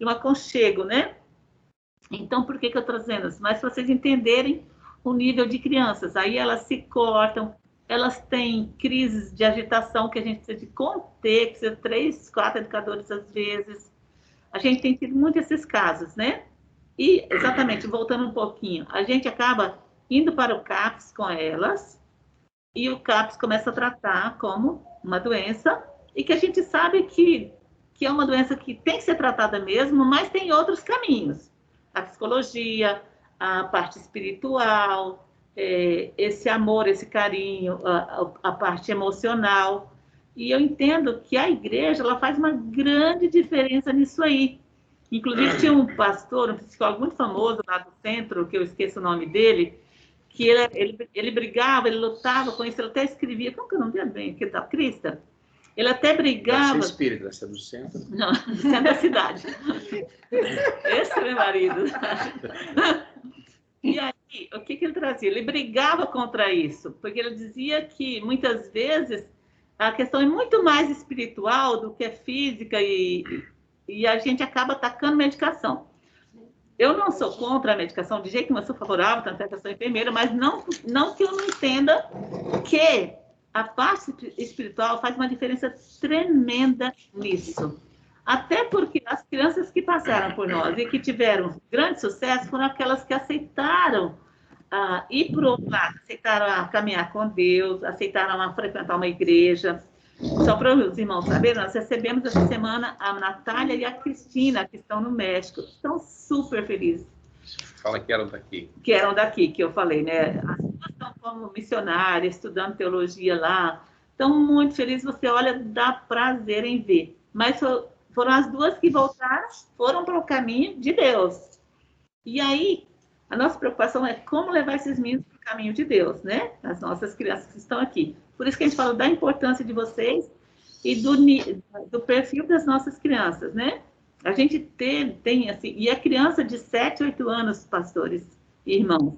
um aconchego, né? Então, por que eu estou trazendo isso? Mas para vocês entenderem o nível de crianças. Aí elas se cortam, elas têm crises de agitação que a gente precisa de conter, precisa de 3, 4 educadores às vezes. A gente tem tido muito esses casos, né? E, exatamente, voltando um pouquinho, a gente acaba indo para o CAPS com elas, e o CAPS começa a tratar como uma doença, e que a gente sabe que é uma doença que tem que ser tratada mesmo, mas tem outros caminhos. A psicologia, a parte espiritual, esse amor, esse carinho, a parte emocional. E eu entendo que a igreja ela faz uma grande diferença nisso aí. Inclusive, tinha um pastor, um psicólogo muito famoso lá do centro, que eu esqueço o nome dele, que ele brigava, ele lutava com isso, ele até escrevia, como que eu não me lembro bem, aquele da Crista? Ele até brigava... Deve ser espírita, essa é do centro. Não, do centro da cidade. Esse é meu marido. E aí, o que ele trazia? Ele brigava contra isso, porque ele dizia que, muitas vezes, a questão é muito mais espiritual do que física e a gente acaba atacando medicação. Eu não sou contra a medicação de jeito nenhum, eu sou favorável, tanto é que eu sou enfermeira, mas não que eu não entenda que a parte espiritual faz uma diferença tremenda nisso. Até porque as crianças que passaram por nós e que tiveram grande sucesso foram aquelas que aceitaram ir para o outro lado, aceitaram caminhar com Deus, aceitaram frequentar uma igreja. Só para os irmãos saberem, nós recebemos essa semana a Natália e a Cristina, que estão no México. Estão super felizes. Fala que eram daqui. Que eram daqui, que eu falei, né? As duas estão como missionárias, estudando teologia lá. Estão muito felizes, você olha, dá prazer em ver. Mas foram as duas que voltaram, foram para o caminho de Deus. E aí, a nossa preocupação é como levar esses meninos para o caminho de Deus, né? As nossas crianças que estão aqui. Por isso que a gente fala da importância de vocês e do perfil das nossas crianças, né? A gente tem assim, e a criança de 7, 8 anos, pastores e irmãos,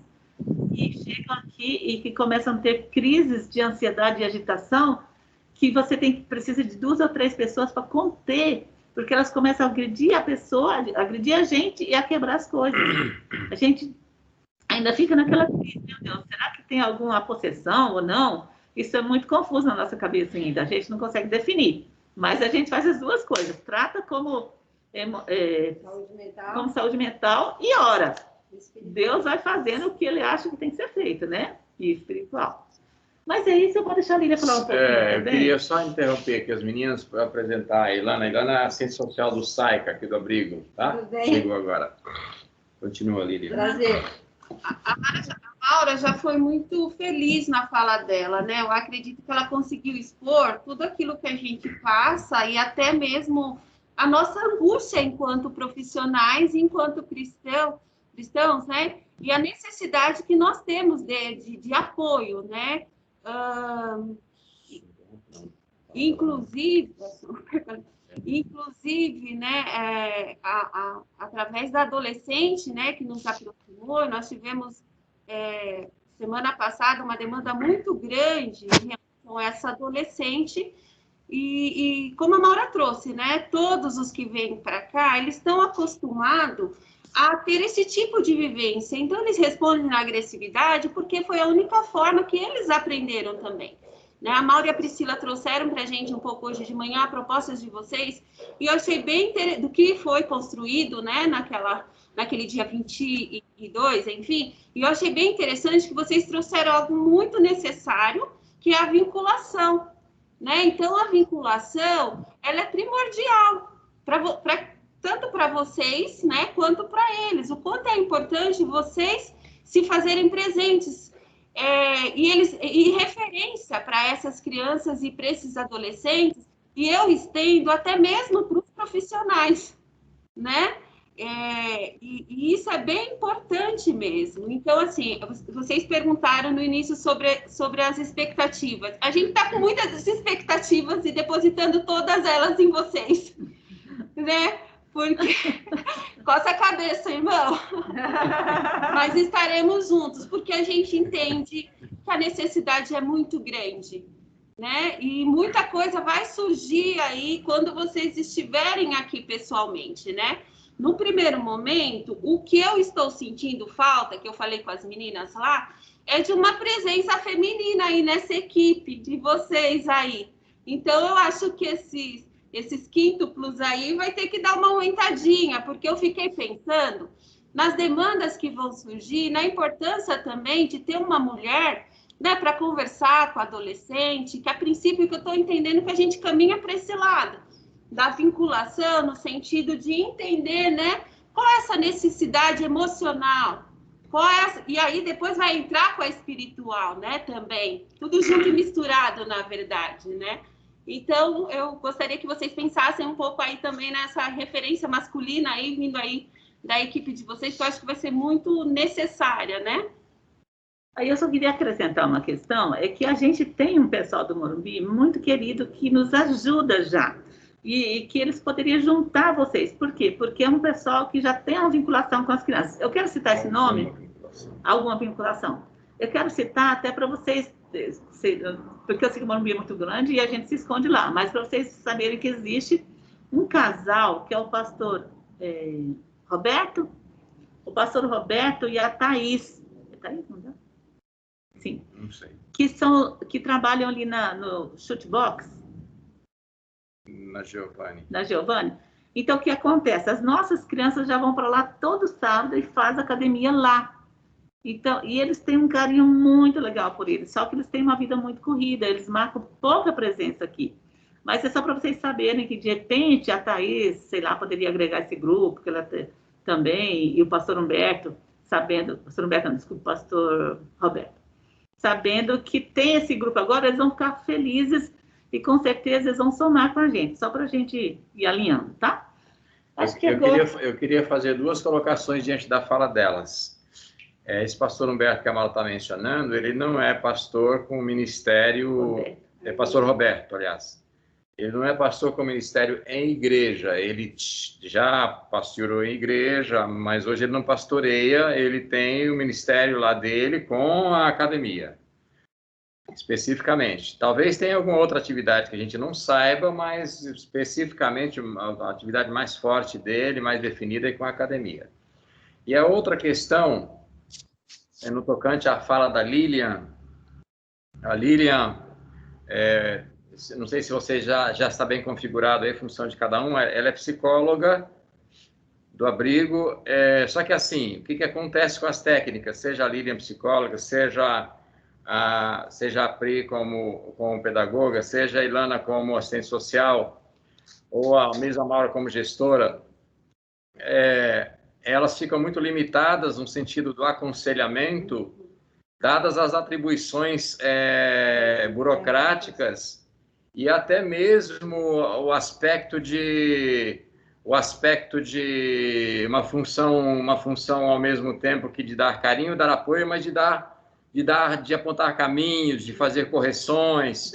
e chegam aqui e que começam a ter crises de ansiedade e agitação, que você precisa de 2 ou 3 pessoas para conter, porque elas começam a agredir a pessoa, agredir a gente e a quebrar as coisas. A gente ainda fica naquela crise, meu Deus, será que tem alguma possessão ou não? Isso é muito confuso na nossa cabeça ainda, a gente não consegue definir. Mas a gente faz as duas coisas, trata como saúde mental e ora. Deus vai fazendo o que ele acha que tem que ser feito, né? E espiritual. Mas é isso, eu vou deixar a Lília falar um pouquinho. Eu queria só interromper aqui as meninas para apresentar a Ilana. A Ilana é assistente social do SAICA, aqui do abrigo, tá? Tudo bem? Chegou agora. Continua, Lília. Prazer. A Laura já foi muito feliz na fala dela, né? Eu acredito que ela conseguiu expor tudo aquilo que a gente passa e até mesmo a nossa angústia enquanto profissionais, enquanto cristãos, né? E a necessidade que nós temos de apoio, né? Inclusive, né, através da adolescente, né, que nos aproximou, nós tivemos semana passada uma demanda muito grande em relação a essa adolescente e como a Maura trouxe, né, todos os que vêm para cá, eles estão acostumados a ter esse tipo de vivência, então eles respondem na agressividade porque foi a única forma que eles aprenderam também. Né? A Maura e a Priscila trouxeram para a gente um pouco hoje de manhã propostas de vocês, e eu achei bem interessante do que foi construído, né, naquele dia 22, enfim, e eu achei bem interessante que vocês trouxeram algo muito necessário, que é a vinculação. Né? Então, a vinculação, ela é primordial, tanto para vocês, né, quanto para eles. O quanto é importante vocês se fazerem presentes, e referência para essas crianças e para esses adolescentes, e eu estendo até mesmo para os profissionais, né? E isso é bem importante mesmo. Então, assim, vocês perguntaram no início sobre as expectativas. A gente está com muitas expectativas e depositando todas elas em vocês, né? Porque... Coça a cabeça, irmão. Mas estaremos juntos, porque a gente entende que a necessidade é muito grande, né? E muita coisa vai surgir aí quando vocês estiverem aqui pessoalmente, né? No primeiro momento, o que eu estou sentindo falta, que eu falei com as meninas lá, é de uma presença feminina aí nessa equipe, de vocês aí. Então, eu acho que esses quíntuplos aí vai ter que dar uma aumentadinha, porque eu fiquei pensando nas demandas que vão surgir, na importância também de ter uma mulher, né, para conversar com a adolescente, que a princípio que eu estou entendendo que a gente caminha para esse lado, da vinculação, no sentido de entender, né, qual é essa necessidade emocional, e aí depois vai entrar com a espiritual, né, também, tudo junto e misturado, na verdade, né. Então, eu gostaria que vocês pensassem um pouco aí também nessa referência masculina aí, vindo aí da equipe de vocês, que eu acho que vai ser muito necessária, né? Aí eu só queria acrescentar uma questão, é que a gente tem um pessoal do Morumbi muito querido que nos ajuda já, e que eles poderiam juntar vocês. Por quê? Porque é um pessoal que já tem uma vinculação com as crianças. Eu quero citar esse nome, alguma vinculação. Eu quero citar até para vocês, porque eu sei que o Morumbi é muito grande e a gente se esconde lá, mas para vocês saberem que existe um casal, que é o pastor Roberto, o pastor Roberto e a Thaís. É Thaís, não é? Sim. Não sei. Que trabalham ali no Shootbox. Na Giovanni. Na Giovanni. Então, o que acontece? As nossas crianças já vão para lá todo sábado e fazem academia lá. Então, e eles têm um carinho muito legal por eles, só que eles têm uma vida muito corrida, eles marcam pouca presença aqui. Mas é só para vocês saberem que, de repente, a Thaís, sei lá, poderia agregar esse grupo, que ela também, e o pastor Humberto, pastor Humberto, não, desculpa, o pastor Roberto, sabendo que tem esse grupo agora, eles vão ficar felizes e com certeza eles vão somar com a gente, só para a gente ir alinhando, tá? Acho que eu queria fazer duas colocações diante da fala delas. Esse pastor Humberto que a Mara está mencionando, ele não é pastor com ministério... É pastor Roberto, aliás. Ele não é pastor com ministério em igreja. Ele já pastoreou em igreja, mas hoje ele não pastoreia. Ele tem o ministério lá dele com a academia, especificamente. Talvez tenha alguma outra atividade que a gente não saiba, mas especificamente a atividade mais forte dele, mais definida, é com a academia. E a outra questão... no tocante à fala da Lilian. A Lilian, não sei se você já está bem configurado aí a função de cada um, ela é psicóloga do abrigo, só que assim, o que acontece com as técnicas, seja a Lilian psicóloga, seja a Pri como pedagoga, seja a Ilana como assistente social, ou a Misa Maura como gestora, elas ficam muito limitadas no sentido do aconselhamento, dadas as atribuições burocráticas e até mesmo o aspecto de uma função ao mesmo tempo que de dar carinho, dar apoio, mas de apontar caminhos, de fazer correções,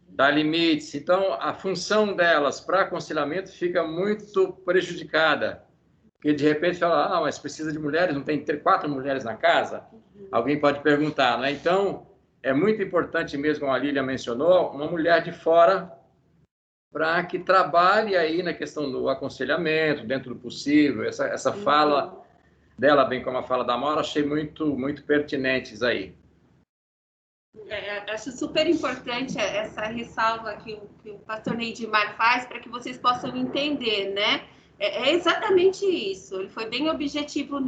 dar limites. Então, a função delas para aconselhamento fica muito prejudicada. Porque, de repente, fala, mas precisa de mulheres, não tem 4 mulheres na casa? Alguém pode perguntar, né? Então, é muito importante mesmo, como a Lília mencionou, uma mulher de fora para que trabalhe aí na questão do aconselhamento, dentro do possível. Essa fala dela, bem como a fala da Maura, achei muito, muito pertinentes aí. Acho super importante essa ressalva que o pastor Neidimar faz para que vocês possam entender, né? É exatamente isso. Ele foi bem objetivo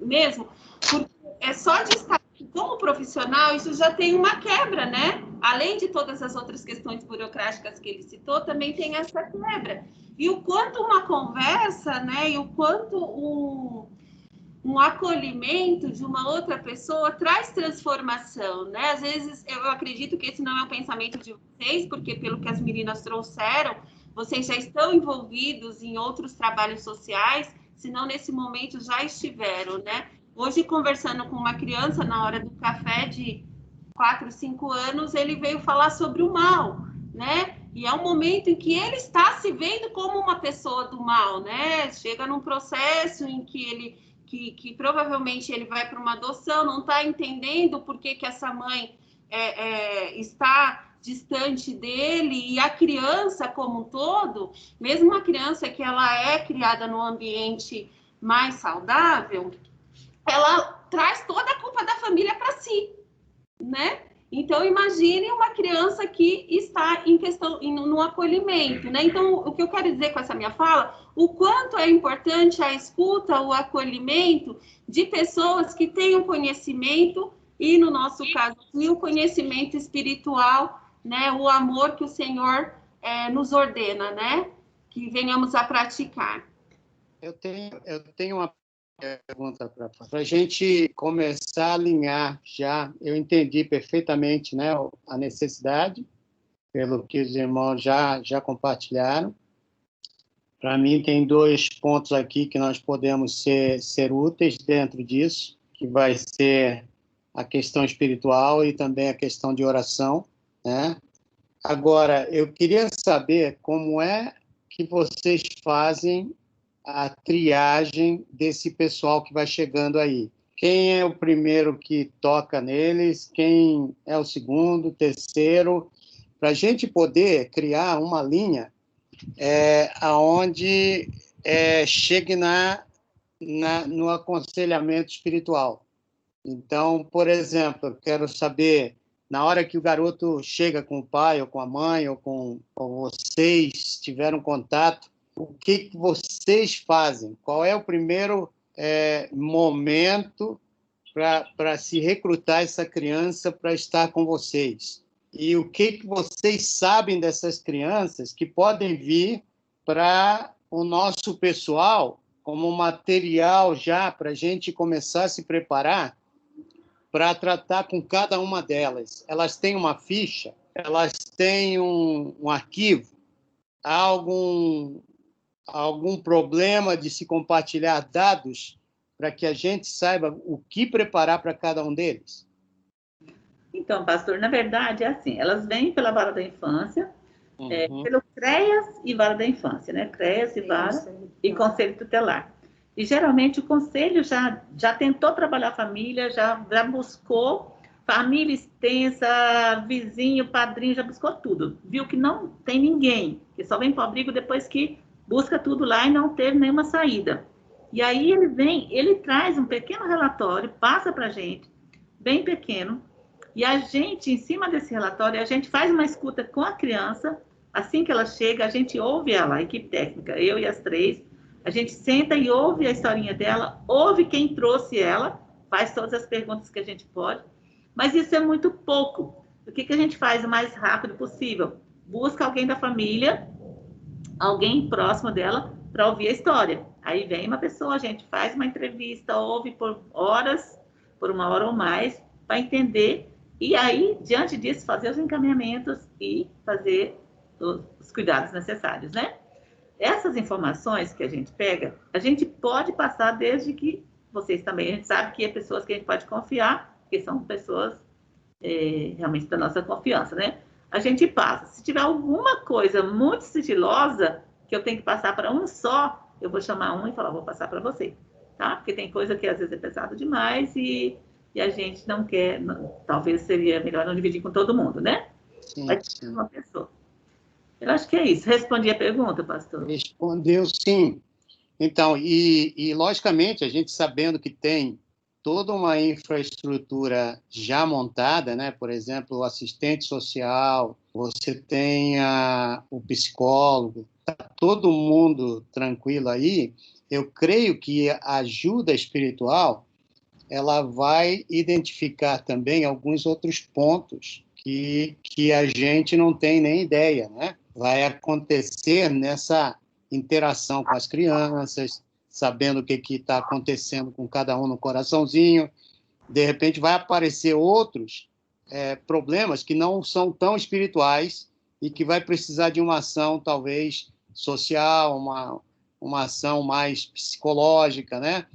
mesmo, porque é só de estar como profissional, isso já tem uma quebra, né? Além de todas as outras questões burocráticas que ele citou, também tem essa quebra. E o quanto uma conversa, né? E o quanto um acolhimento de uma outra pessoa traz transformação, né? Às vezes, eu acredito que esse não é o pensamento de vocês, porque pelo que as meninas trouxeram, vocês já estão envolvidos em outros trabalhos sociais, se não nesse momento já estiveram, né? Hoje, conversando com uma criança na hora do café de 4, 5 anos, ele veio falar sobre o mal, né? E é um momento em que ele está se vendo como uma pessoa do mal, né? Chega num processo em que que provavelmente ele vai para uma adoção, não está entendendo por que essa mãe está distante dele, e a criança como um todo, mesmo uma criança que ela é criada num ambiente mais saudável, ela traz toda a culpa da família para si, né? Então, imagine uma criança que está em questão, no acolhimento, né? Então, o que eu quero dizer com essa minha fala, o quanto é importante a escuta, o acolhimento de pessoas que tenham conhecimento e, no nosso caso, o conhecimento espiritual, né? O amor que o Senhor nos ordena, né? Que venhamos a praticar. Eu tenho uma pergunta para a gente começar a alinhar já. Eu entendi perfeitamente, né, a necessidade, pelo que os irmãos já compartilharam. Para mim, tem 2 pontos aqui que nós podemos ser úteis dentro disso, que vai ser a questão espiritual e também a questão de oração, né? Agora, eu queria saber como é que vocês fazem a triagem desse pessoal que vai chegando aí. Quem é o primeiro que toca neles? Quem é o segundo, terceiro? Para a gente poder criar uma linha aonde chegue no aconselhamento espiritual. Então, por exemplo, eu quero saber, na hora que o garoto chega com o pai ou com a mãe ou vocês tiveram contato, o que vocês fazem? Qual é o primeiro momento para se recrutar essa criança para estar com vocês? E o que vocês sabem dessas crianças que podem vir para o nosso pessoal como material já para a gente começar a se preparar para tratar com cada uma delas? Elas têm uma ficha? Elas têm um arquivo? Há algum problema de se compartilhar dados para que a gente saiba o que preparar para cada um deles? Então, pastor, na verdade é assim, elas vêm pela vara da infância, pelo CREAS e vara da infância, né? CREAS e vara e conselho tutelar. E geralmente o conselho já tentou trabalhar a família, já buscou família extensa, vizinho, padrinho, já buscou tudo. Viu que não tem ninguém, que só vem para o abrigo depois que busca tudo lá e não teve nenhuma saída. E aí ele traz um pequeno relatório, passa para a gente, bem pequeno, e a gente, em cima desse relatório, a gente faz uma escuta com a criança. Assim que ela chega, a gente ouve ela, a equipe técnica, eu e as 3, a gente senta e ouve a historinha dela, ouve quem trouxe ela, faz todas as perguntas que a gente pode, mas isso é muito pouco. O que a gente faz o mais rápido possível? Busca alguém da família, alguém próximo dela, para ouvir a história. Aí vem uma pessoa, a gente faz uma entrevista, ouve por horas, por 1 hora ou mais, para entender, e aí, diante disso, fazer os encaminhamentos e fazer os cuidados necessários, né? Essas informações que a gente pega, a gente pode passar desde que vocês também, a gente sabe que é pessoas que a gente pode confiar, que são pessoas realmente da nossa confiança, né? A gente passa. Se tiver alguma coisa muito sigilosa, que eu tenho que passar para um só, eu vou chamar um e falar, vou passar para você, tá? Porque tem coisa que às vezes é pesado demais e a gente não quer, talvez seria melhor não dividir com todo mundo, né? Sim, vai ter uma pessoa. Eu acho que é isso. Respondi a pergunta, pastor? Respondeu, sim. Então, e logicamente, a gente sabendo que tem toda uma infraestrutura já montada, né? Por exemplo, o assistente social, você tem o psicólogo, tá todo mundo tranquilo aí. Eu creio que a ajuda espiritual ela vai identificar também alguns outros pontos que a gente não tem nem ideia, né? Vai acontecer nessa interação com as crianças, sabendo o que está acontecendo com cada um no coraçãozinho. De repente, vai aparecer outros problemas que não são tão espirituais e que vai precisar de uma ação, talvez, social, uma ação mais psicológica, né?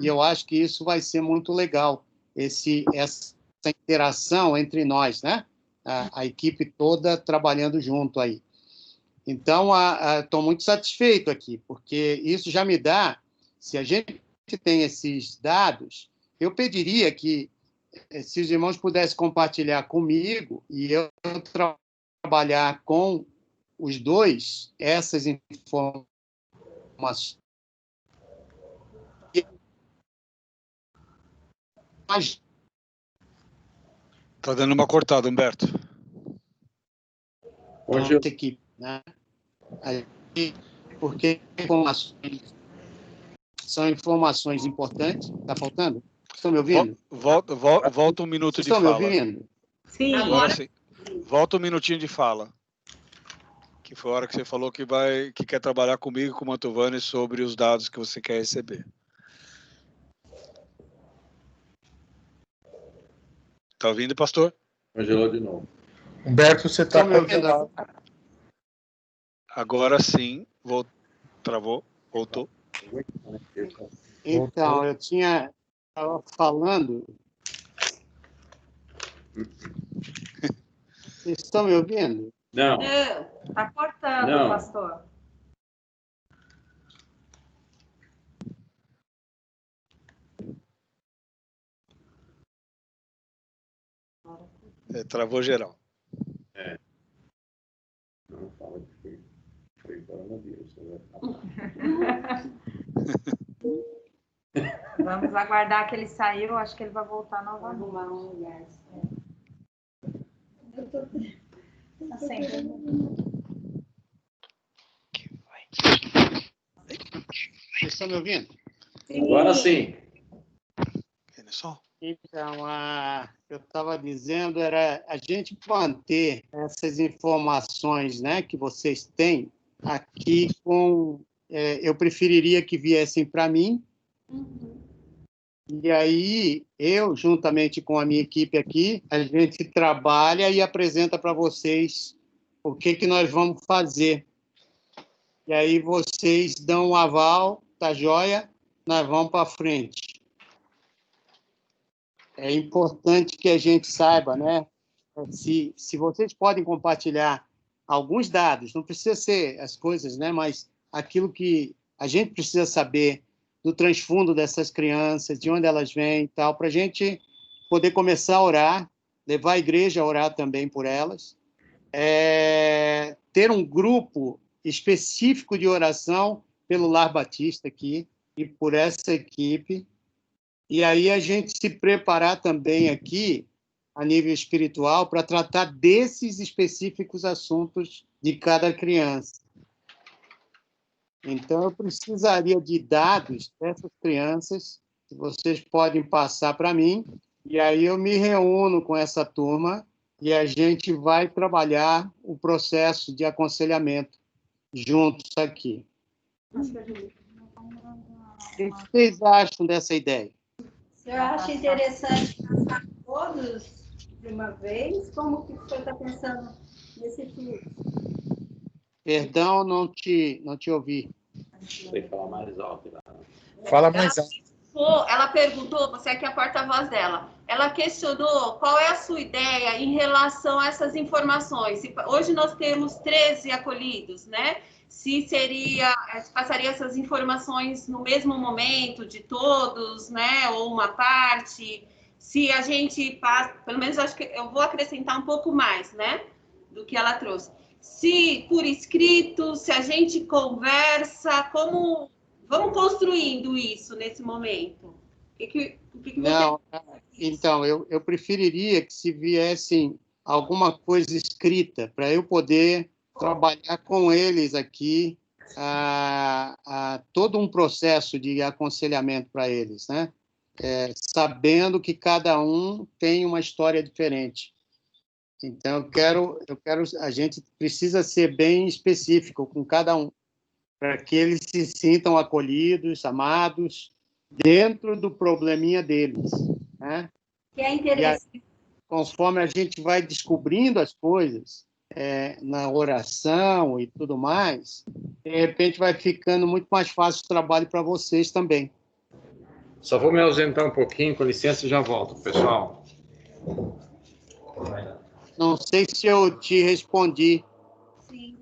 E eu acho que isso vai ser muito legal, essa interação entre nós, né? A equipe toda trabalhando junto aí. Então, estou muito satisfeito aqui, porque isso já me dá, se a gente tem esses dados, eu pediria que, se os irmãos pudessem compartilhar comigo, e eu trabalhar com os dois essas informações. Está dando uma cortada, Humberto. Hoje eu... equipe, né? Porque são informações importantes. Está faltando? Estão me ouvindo? Volta um minuto de fala. Estão me ouvindo? Sim. Agora sim. Volta um minutinho de fala. Que foi a hora que você falou que quer trabalhar comigo e com o Mantovani sobre os dados que você quer receber. Está ouvindo, pastor? Congelou de novo. Humberto, você está congelado. Agora sim, travou, voltou. Então, eu estava falando. Vocês estão me ouvindo? Não. Está cortando, Não. pastor. Travou geral. Não fala que foi coronavírus. Vamos aguardar que ele saiu, acho que ele vai voltar novamente. Vocês estão me ouvindo? Agora sim. Então, eu estava dizendo era a gente manter essas informações, né, que vocês têm aqui com... eu preferiria que viessem para mim. E aí, eu, juntamente com a minha equipe aqui, a gente trabalha e apresenta para vocês o que nós vamos fazer. E aí vocês dão um aval, tá joia? Nós vamos para frente. É importante que a gente saiba, né? Se vocês podem compartilhar alguns dados, não precisa ser as coisas, né? Mas aquilo que a gente precisa saber do transfundo dessas crianças, de onde elas vêm e tal, para a gente poder começar a orar, levar a igreja a orar também por elas, ter um grupo específico de oração pelo Lar Batista aqui e por essa equipe, e aí a gente se preparar também aqui, a nível espiritual, para tratar desses específicos assuntos de cada criança. Então, eu precisaria de dados dessas crianças, que vocês podem passar para mim, e aí eu me reúno com essa turma e a gente vai trabalhar o processo de aconselhamento juntos aqui. O que vocês acham dessa ideia? Eu acho interessante passar todos de uma vez. Como que o senhor está pensando nesse fluxo? Perdão, não te ouvi. Tem que falar mais alto. Fala mais alto. Ela perguntou, você aqui é a porta-voz dela, ela questionou qual é a sua ideia em relação a essas informações. Hoje nós temos 13 acolhidos, né? Se passaria essas informações no mesmo momento de todos, né? Ou uma parte, se a gente passa, pelo menos acho que eu vou acrescentar um pouco mais, né? Do que ela trouxe. Se por escrito, se a gente conversa, como... Vamos construindo isso nesse momento. O que Não, então, eu preferiria que se viessem alguma coisa escrita para eu poder trabalhar com eles aqui todo um processo de aconselhamento para eles, né? Sabendo que cada um tem uma história diferente. Então, a gente precisa ser bem específico com cada um, para que eles se sintam acolhidos, amados, dentro do probleminha deles, né? Que é interessante. E aí, conforme a gente vai descobrindo as coisas na oração e tudo mais, de repente vai ficando muito mais fácil o trabalho para vocês também. Só vou me ausentar um pouquinho, com licença, e já volto, pessoal. Não sei se eu te respondi. Sim.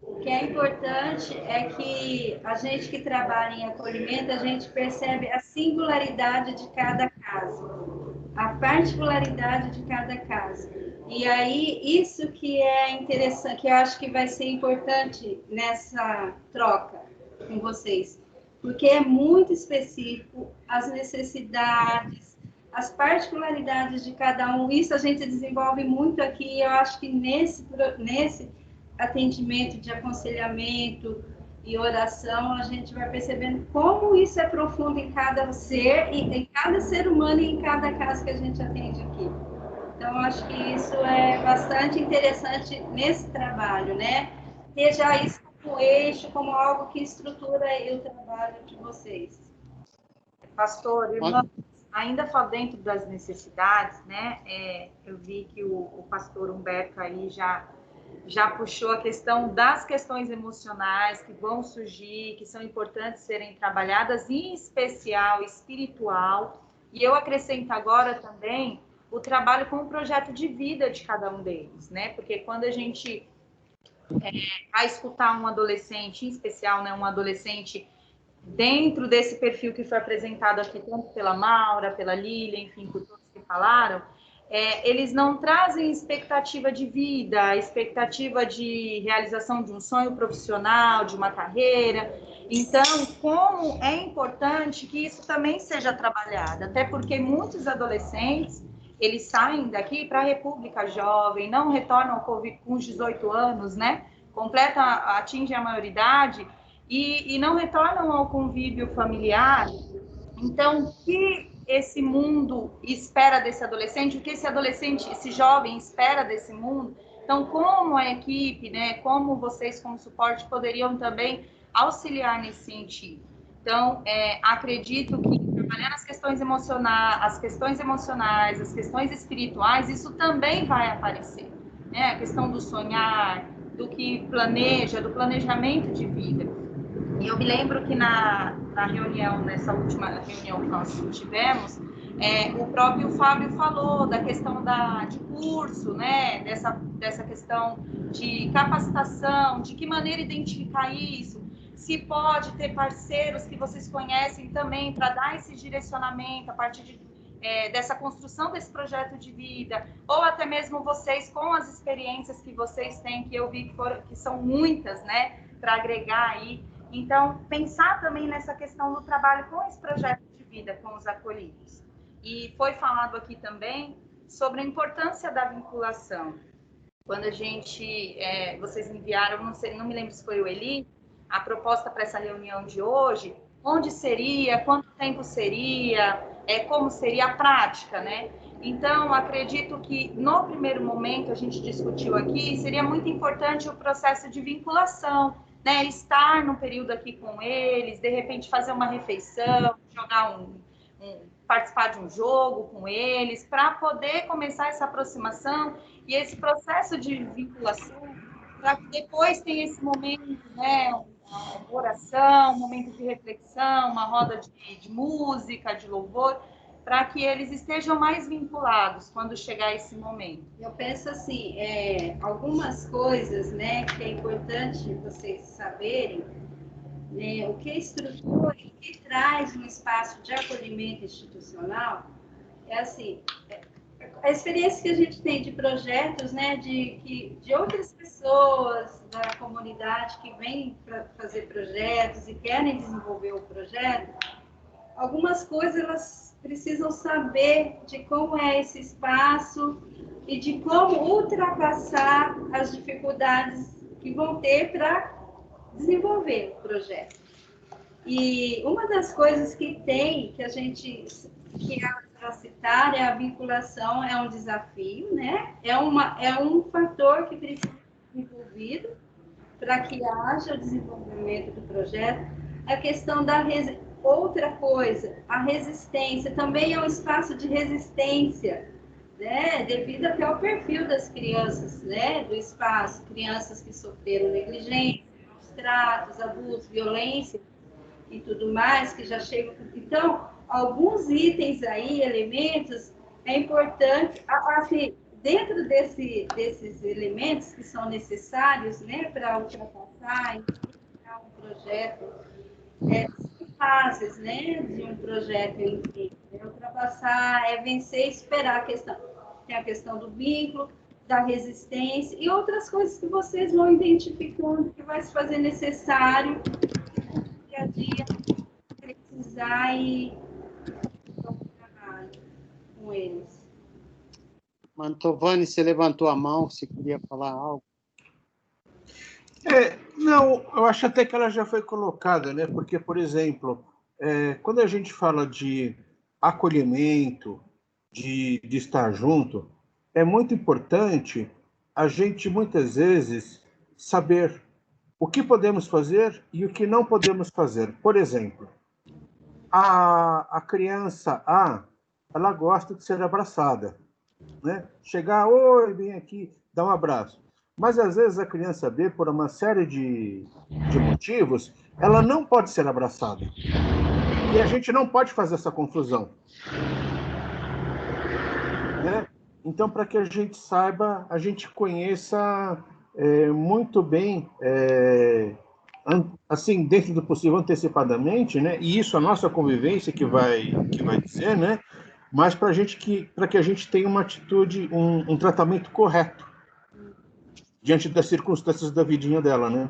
O que é importante é que a gente que trabalha em acolhimento, a gente percebe a singularidade de cada caso, a particularidade de cada caso. E aí, isso que é interessante, que eu acho que vai ser importante nessa troca com vocês, porque é muito específico, as necessidades, as particularidades de cada um, isso a gente desenvolve muito aqui, eu acho que nesse atendimento de aconselhamento e oração, a gente vai percebendo como isso é profundo em cada ser, em cada ser humano e em cada caso que a gente atende aqui. Então, acho que isso é bastante interessante nesse trabalho, né? Ter já isso como eixo, como algo que estrutura o trabalho de vocês. Pastor, irmã, ainda dentro das necessidades, né? Eu vi que o pastor Humberto aí já puxou a questão das questões emocionais que vão surgir, que são importantes serem trabalhadas, em especial espiritual. E eu acrescento agora também o trabalho com o projeto de vida de cada um deles, né? Porque quando a gente vai escutar um adolescente, em especial, né, um adolescente dentro desse perfil que foi apresentado aqui, tanto pela Maura, pela Lília, enfim, por todos que falaram, eles não trazem expectativa de vida, expectativa de realização de um sonho profissional, de uma carreira. Então, como é importante que isso também seja trabalhado, até porque muitos adolescentes, eles saem daqui para a República Jovem, não retornam com os 18 anos, né? Atingem a maioridade e não retornam ao convívio familiar. Então, o que esse mundo espera desse adolescente, o que esse adolescente, esse jovem espera desse mundo? Então, como a equipe, né, como vocês como suporte poderiam também auxiliar nesse sentido? Então, acredito que trabalhar as questões emocionais, as questões espirituais, isso também vai aparecer, né? A questão do sonhar, do que planeja, do planejamento de vida. E eu me lembro que na reunião, nessa última reunião que nós tivemos, o próprio Fábio falou da questão de curso, né? Dessa questão de capacitação, de que maneira identificar isso, se pode ter parceiros que vocês conhecem também para dar esse direcionamento a partir dessa construção desse projeto de vida, ou até mesmo vocês com as experiências que vocês têm, que eu vi que são muitas, né? Para agregar aí. Então, pensar também nessa questão do trabalho com esse projeto de vida, com os acolhidos. E foi falado aqui também sobre a importância da vinculação. Quando a gente, vocês enviaram, não me lembro se foi o Eli, a proposta para essa reunião de hoje, onde seria, quanto tempo seria, como seria a prática, né? Então, acredito que no primeiro momento, a gente discutiu aqui, seria muito importante o processo de vinculação, né, estar no período aqui com eles, de repente fazer uma refeição, jogar participar de um jogo com eles, para poder começar essa aproximação e esse processo de vinculação, para que depois tenha esse momento, né, uma oração, um momento de reflexão, uma roda de música, de louvor, para que eles estejam mais vinculados quando chegar esse momento. Eu penso assim, algumas coisas, né, que é importante vocês saberem, né, o que estrutura, o que traz um espaço de acolhimento institucional, é assim, a experiência que a gente tem de projetos, né, de outras pessoas da comunidade que vêm para fazer projetos e querem desenvolver o projeto, algumas coisas elas precisam saber de como é esse espaço e de como ultrapassar as dificuldades que vão ter para desenvolver o projeto. E uma das coisas que tem, que para citar, é a vinculação, é um desafio, né? É um fator que precisa ser desenvolvido para que haja o desenvolvimento do projeto. A questão da outra coisa, a resistência, também é um espaço de resistência, né? Devido até ao perfil das crianças, né? Do espaço, crianças que sofreram negligência, maus tratos, abuso, violência e tudo mais, que já chegam. Então, alguns itens aí, elementos, é importante, assim, dentro desses elementos que são necessários, né, para ultrapassar e iniciar um projeto, são fases, né, de um projeto em si. Ultrapassar, vencer e esperar a questão. Tem a questão do vínculo, da resistência e outras coisas que vocês vão identificando que vai se fazer necessário no dia a dia, precisar e trabalho com eles. Mantovani, você levantou a mão, você queria falar algo? Não, eu acho até que ela já foi colocada, né? Porque, por exemplo, quando a gente fala de acolhimento, de estar junto, é muito importante a gente, muitas vezes, saber o que podemos fazer e o que não podemos fazer. Por exemplo, a criança A, ela gosta de ser abraçada, né? Chegar, oi, vem aqui, dar um abraço. Mas, às vezes, a criança B, por uma série de motivos, ela não pode ser abraçada. E a gente não pode fazer essa confusão, né? Então, para que a gente saiba, a gente conheça muito bem, assim, dentro do possível, antecipadamente, né? E isso a nossa convivência que vai dizer, né? Mas para que a gente tenha uma atitude, um tratamento correto diante das circunstâncias da vidinha dela, né?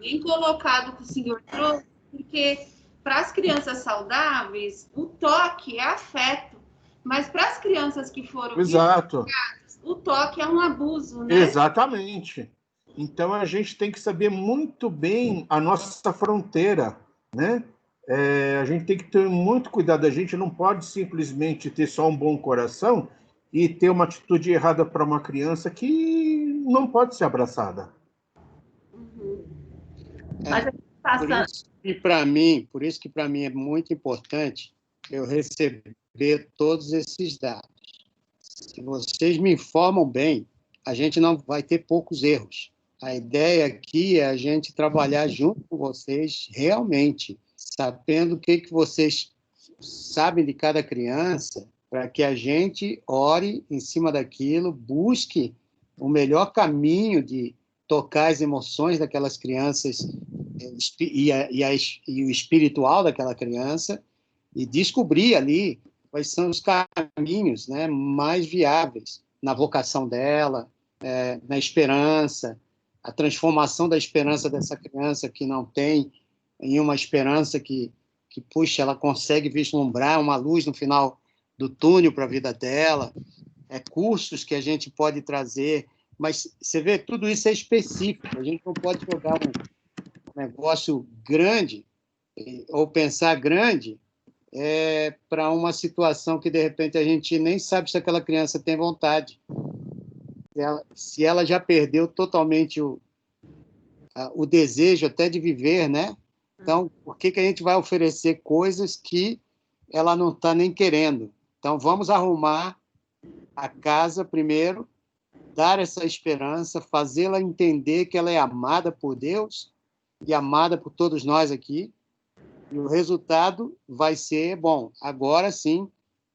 Bem colocado que o senhor trouxe, porque para as crianças saudáveis, o toque é afeto, mas para as crianças que foram Exato. o toque é um abuso, né? Exatamente. Então, a gente tem que saber muito bem a nossa fronteira, né? A gente tem que ter muito cuidado. A gente não pode simplesmente ter só um bom coração e ter uma atitude errada para uma criança que não pode ser abraçada. Mas a gente passa... Por isso que para mim é muito importante eu receber todos esses dados. Se vocês me informam bem, a gente não vai ter poucos erros. A ideia aqui é a gente trabalhar junto com vocês realmente, sabendo o que vocês sabem de cada criança, para que a gente ore em cima daquilo, busque o melhor caminho de tocar as emoções daquelas crianças e o espiritual daquela criança e descobrir ali quais são os caminhos, né, mais viáveis na vocação dela, na esperança, a transformação da esperança dessa criança que não tem em uma esperança que puxa, ela consegue vislumbrar uma luz no final do túnel para a vida dela, cursos que a gente pode trazer, mas você vê, tudo isso é específico, a gente não pode jogar um negócio grande ou pensar grande para uma situação que, de repente, a gente nem sabe se aquela criança tem vontade. Se ela já perdeu totalmente o desejo até de viver, né? Então, por que a gente vai oferecer coisas que ela não está nem querendo? Então, vamos arrumar a casa primeiro, dar essa esperança, fazê-la entender que ela é amada por Deus e amada por todos nós aqui, e o resultado vai ser, bom, agora sim,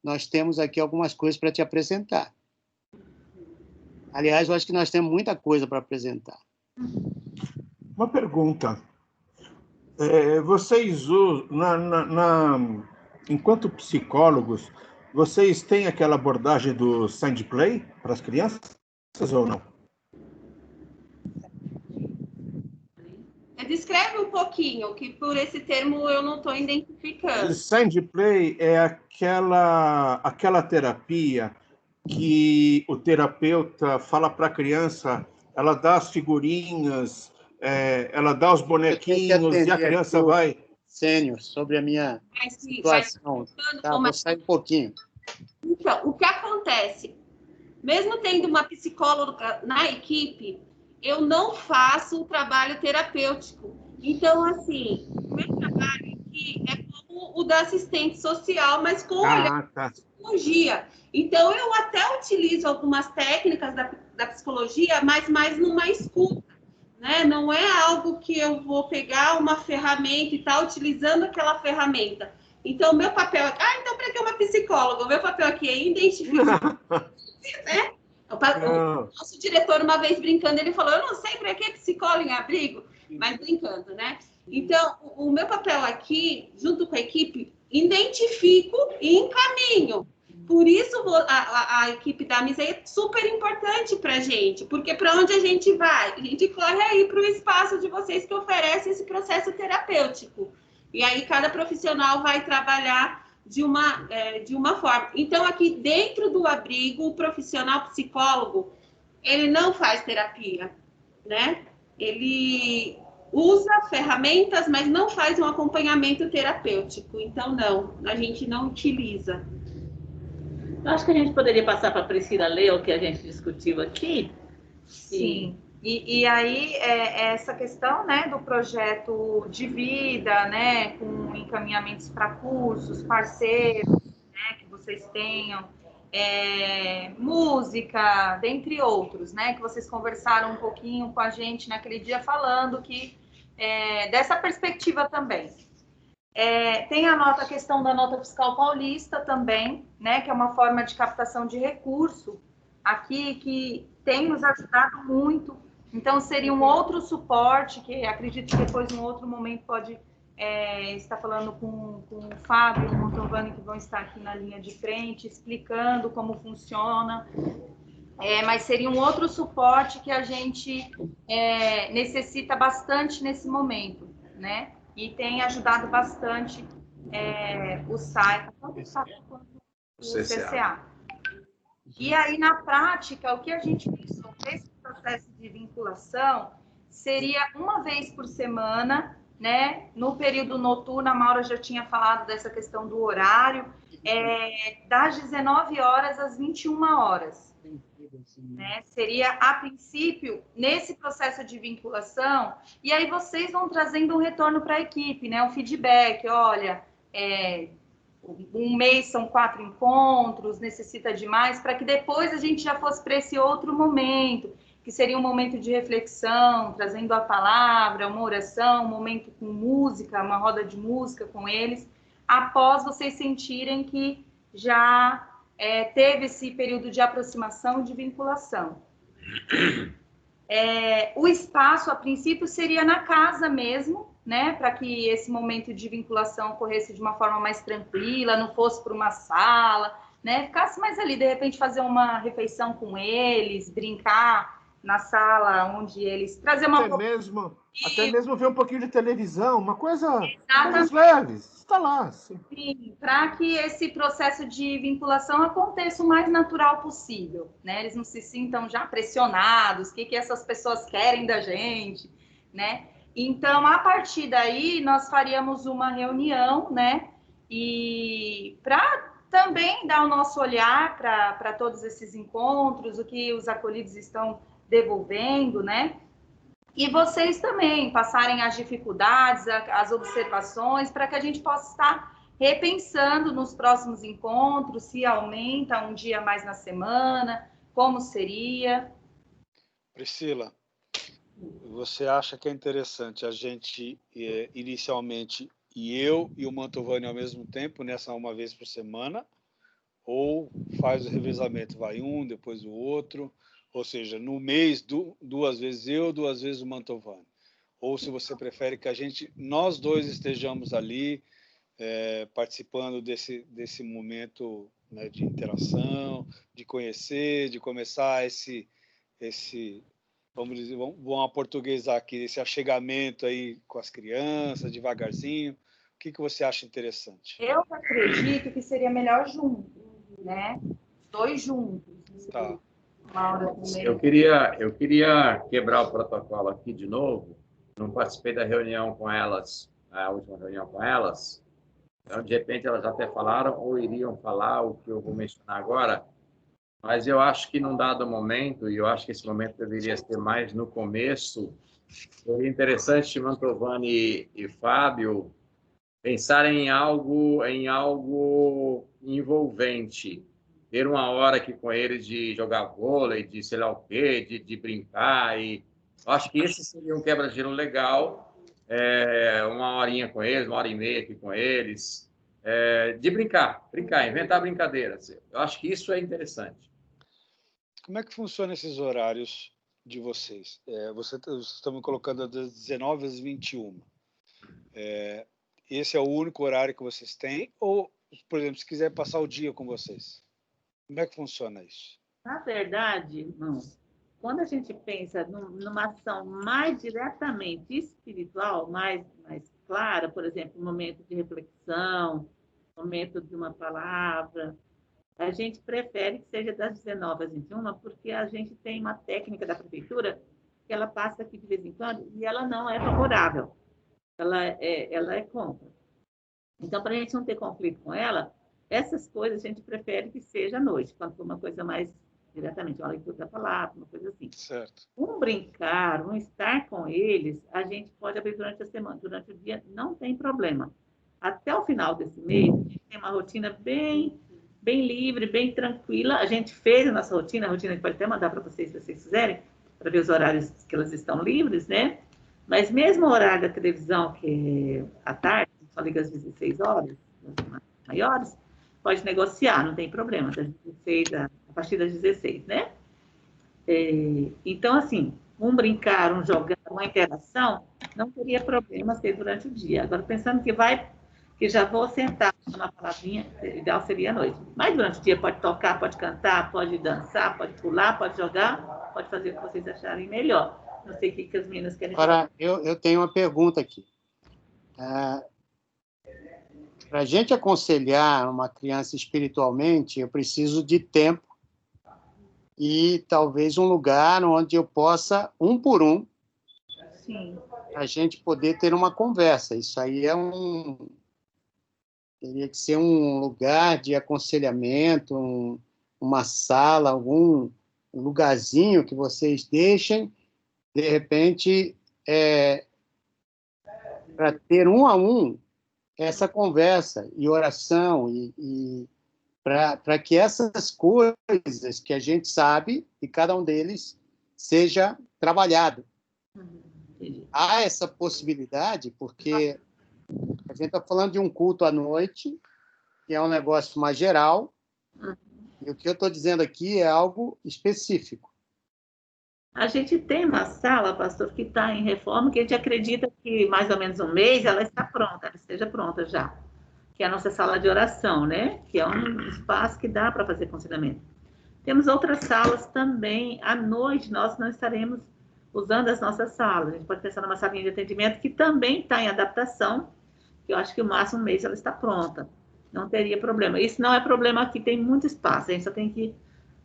nós temos aqui algumas coisas para te apresentar. Aliás, eu acho que nós temos muita coisa para apresentar. Uma pergunta. Vocês, enquanto psicólogos, vocês têm aquela abordagem do sand play para as crianças ou não? Descreve um pouquinho, que por esse termo eu não estou identificando. Sand play é aquela terapia que o terapeuta fala para a criança, ela dá as figurinhas, ela dá os bonequinhos e a criança vai... Sênior, sobre a minha situação. Tá, vou sair um pouquinho. Então, o que acontece? Mesmo tendo uma psicóloga na equipe, eu não faço o trabalho terapêutico. Então, assim, o meu trabalho aqui é como o da assistente social, mas com olhar da psicologia. Então, eu até utilizo algumas técnicas da psicologia, mas mais numa escuta, né? Não é algo que eu vou pegar uma ferramenta e estar utilizando aquela ferramenta. Então, o meu papel aqui... então, para que uma psicóloga? O meu papel aqui é identificar... né? O nosso diretor, uma vez brincando, ele falou, eu não sei para que psicólogo em abrigo, mas brincando, né? Então, o meu papel aqui, junto com a equipe, identifico e encaminho. Por isso a equipe da MISA é super importante para a gente, porque para onde a gente vai? A gente corre aí para o espaço de vocês que oferece esse processo terapêutico. E aí cada profissional vai trabalhar de uma forma. Então, aqui dentro do abrigo, o profissional psicólogo, ele não faz terapia, né? Ele usa ferramentas, mas não faz um acompanhamento terapêutico. Então, não, a gente não utiliza. Eu acho que a gente poderia passar para a Priscila ler o que a gente discutiu aqui. Sim. E aí, essa questão, né, do projeto de vida, né, com encaminhamentos para cursos, parceiros, né, que vocês tenham, música, dentre outros, né, que vocês conversaram um pouquinho com a gente naquele dia, falando que dessa perspectiva também. Tem a questão da nota fiscal paulista também, né, que é uma forma de captação de recurso aqui que tem nos ajudado muito. Então, seria um outro suporte, que acredito que depois, em outro momento, pode estar falando com o Fábio e o Mantovani, que vão estar aqui na linha de frente, explicando como funciona. Mas seria um outro suporte que a gente necessita bastante nesse momento, né? E tem ajudado bastante o SAI, tanto o SAI quanto o CCA. E aí, na prática, o que a gente pensou nesse processo de vinculação seria uma vez por semana, né? No período noturno, a Maura já tinha falado dessa questão do horário, das 19 horas às 21 horas. Né? Seria, a princípio, nesse processo de vinculação, e aí vocês vão trazendo um retorno para a equipe, né? Um feedback, olha, um mês são 4 encontros, necessita de mais, para que depois a gente já fosse para esse outro momento, que seria um momento de reflexão, trazendo a palavra, uma oração, um momento com música, uma roda de música com eles, após vocês sentirem que já teve esse período de aproximação, de vinculação. O espaço, a princípio, seria na casa mesmo, né, para que esse momento de vinculação ocorresse de uma forma mais tranquila, não fosse para uma sala, né, ficasse mais ali, de repente fazer uma refeição com eles, brincar na sala onde eles... trazer uma... Até mesmo ver um pouquinho de televisão, coisas leves, está lá. Sim, para que esse processo de vinculação aconteça o mais natural possível, né? Eles não se sintam já pressionados, o que essas pessoas querem da gente, né? Então, a partir daí, nós faríamos uma reunião, né? E para também dar o nosso olhar para todos esses encontros, o que os acolhidos estão devolvendo, né? E vocês também passarem as dificuldades, as observações, para que a gente possa estar repensando nos próximos encontros, se aumenta um dia mais na semana, como seria. Priscila, você acha que é interessante a gente, inicialmente, eu e o Mantovani ao mesmo tempo, nessa uma vez por semana, ou faz o revezamento, vai um, depois o outro, ou seja, no mês, 2 vezes eu, 2 vezes o Mantovani. Ou se você prefere que nós dois estejamos ali, participando desse momento, né, de interação, de conhecer, de começar esse vamos dizer, vamos aportuguesar aqui, esse achegamento aí com as crianças, devagarzinho. O que você acha interessante? Eu acredito que seria melhor juntos, né? 2 juntos. Tá. Eu queria quebrar o protocolo aqui de novo. Não participei da reunião com elas, a última reunião com elas. Então, de repente, elas até falaram ou iriam falar o que eu vou mencionar agora. Mas eu acho que num dado momento, e eu acho que esse momento deveria ser mais no começo, seria interessante Mantovani e Fábio pensarem em algo envolvente. Ter uma hora aqui com eles de jogar vôlei, de sei lá o quê, de brincar. E acho que esse seria um quebra-gelo legal. Uma horinha com eles, 1h30 aqui com eles. De brincar, inventar brincadeiras. Eu acho que isso é interessante. Como é que funciona esses horários de vocês? Vocês estão me colocando das 19 às 21. Esse é o único horário que vocês têm? Ou, por exemplo, se quiser passar o dia com vocês? Como é que funciona isso? Na verdade, irmãos, quando a gente pensa numa ação mais diretamente espiritual, mais clara, por exemplo, um momento de reflexão, momento de uma palavra, a gente prefere que seja das 19 às 21, porque a gente tem uma técnica da prefeitura que ela passa aqui de vez em quando e ela não é favorável, ela é contra. Então, para a gente não ter conflito com ela, essas coisas a gente prefere que seja à noite, quando for uma coisa mais diretamente, uma leitura da palavra, uma coisa assim. Certo. Um brincar, um estar com eles, a gente pode abrir durante a semana, durante o dia, não tem problema. Até o final desse mês, a gente tem uma rotina bem livre, bem tranquila. A gente fez a nossa rotina, a rotina que pode até mandar para vocês, se vocês quiserem, para ver os horários que elas estão livres, né? Mas mesmo o horário da televisão, que é à tarde, só liga às 16 horas, as maiores, pode negociar, não tem problema, das 16 a partir das 16, né? Então, assim, um brincar, um jogar, uma interação, não teria problema ser durante o dia. Agora, pensando que já vou sentar uma palavrinha, o ideal seria à noite. Mas durante o dia pode tocar, pode cantar, pode dançar, pode pular, pode jogar, pode fazer o que vocês acharem melhor. Não sei o que as meninas querem fazer. Agora, eu tenho uma pergunta aqui. Para a gente aconselhar uma criança espiritualmente, eu preciso de tempo e talvez um lugar onde eu possa, um por um, Sim. a gente poder ter uma conversa. Isso aí teria que ser um lugar de aconselhamento, uma sala, algum lugarzinho que vocês deixem, de repente, para ter um a um essa conversa e oração, e para que essas coisas que a gente sabe, e cada um deles seja trabalhado. Há essa possibilidade, porque a gente está falando de um culto à noite, que é um negócio mais geral, e o que eu estou dizendo aqui é algo específico. A gente tem uma sala, pastor, que está em reforma, que a gente acredita que mais ou menos um mês ela está pronta, ela esteja pronta já. Que é a nossa sala de oração, né? Que é um espaço que dá para fazer aconselhamento. Temos outras salas também. À noite, nós não estaremos usando as nossas salas. A gente pode pensar numa salinha de atendimento que também está em adaptação, que eu acho que o máximo um mês ela está pronta. Não teria problema. Isso não é problema aqui, tem muito espaço. A gente só tem que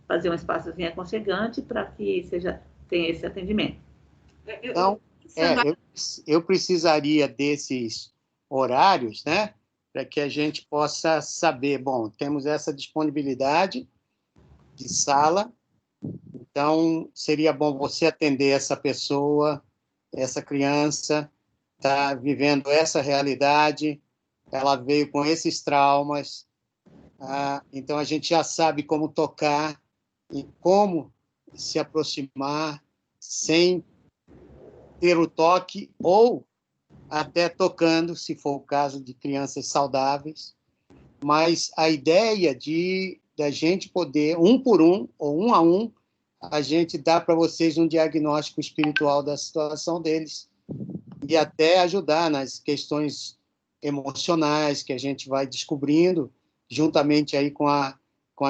fazer um espaçozinho aconchegante para que tenha esse atendimento. Então, eu precisaria desses horários, né? Para que a gente possa saber, bom, temos essa disponibilidade de sala, então seria bom você atender essa pessoa, essa criança, está vivendo essa realidade, ela veio com esses traumas, então a gente já sabe como tocar e como se aproximar sem ter o toque ou até tocando, se for o caso de crianças saudáveis, mas a ideia da gente poder, um por um, ou um a um, a gente dá para vocês um diagnóstico espiritual da situação deles e até ajudar nas questões emocionais que a gente vai descobrindo, juntamente aí com a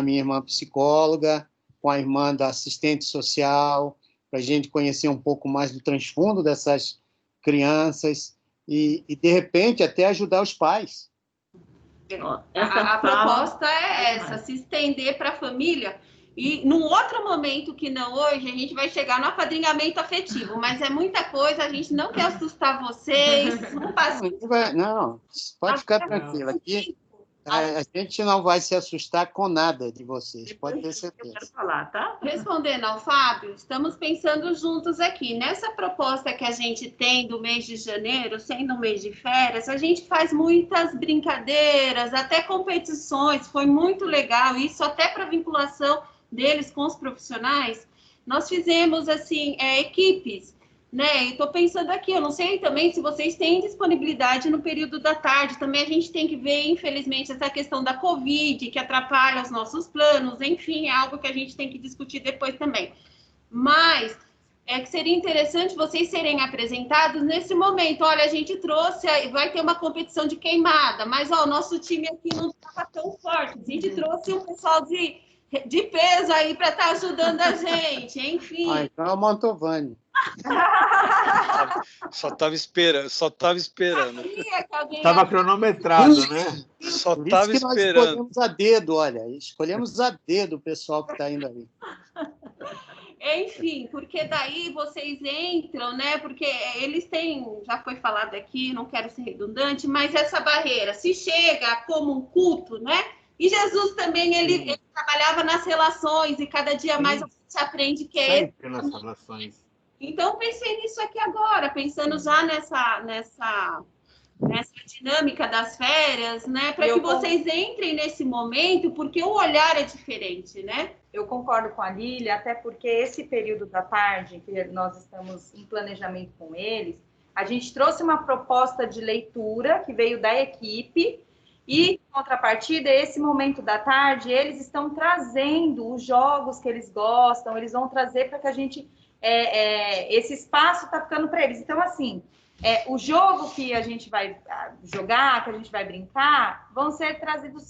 minha irmã psicóloga, com a irmã da assistente social, para a gente conhecer um pouco mais do transfundo dessas crianças, e, de repente, até ajudar os pais. A proposta é essa, se estender para a família. E, num outro momento que não hoje, a gente vai chegar no apadrinhamento afetivo. Mas é muita coisa, a gente não quer assustar vocês. Não, pode ficar tranquila. Aqui, a gente não vai se assustar com nada de vocês, pode ter certeza. Eu quero falar, tá? Respondendo ao Fábio, estamos pensando juntos aqui. Nessa proposta que a gente tem do mês de janeiro, sendo um mês de férias, a gente faz muitas brincadeiras, até competições, foi muito legal isso, até para vinculação deles com os profissionais. Nós fizemos, assim, equipes, né? Estou pensando aqui, eu não sei também se vocês têm disponibilidade no período da tarde. Também a gente tem que ver, infelizmente, essa questão da Covid, que atrapalha os nossos planos. Enfim, é algo que a gente tem que discutir depois também. Mas que seria interessante vocês serem apresentados nesse momento. Olha, a gente trouxe, vai ter uma competição de queimada, mas o nosso time aqui não estava tão forte. A gente trouxe um pessoal de de peso aí para estar ajudando a gente, enfim. Então é o Mantovani. Só estava esperando. Estava cronometrado, né? Só Por isso estava que nós esperando. escolhemos a dedo, olha. Escolhemos a dedo o pessoal que está indo ali. Enfim, porque daí vocês entram, né? Porque eles têm, já foi falado aqui, não quero ser redundante, mas essa barreira, se chega como um culto, né? E Jesus também, ele trabalhava nas relações, e cada dia mais a gente aprende que é Sempre nas relações. Então, pensei nisso aqui agora, pensando já nessa dinâmica das férias, né? Para que vocês entrem nesse momento, porque o olhar é diferente, né? Eu concordo com a Lília, até porque esse período da tarde, que nós estamos em planejamento com eles, a gente trouxe uma proposta de leitura que veio da equipe, e, em contrapartida, esse momento da tarde, eles estão trazendo os jogos que eles gostam, eles vão trazer para que a gente... esse espaço está ficando para eles. Então, assim, o jogo que a gente vai jogar, que a gente vai brincar, vão ser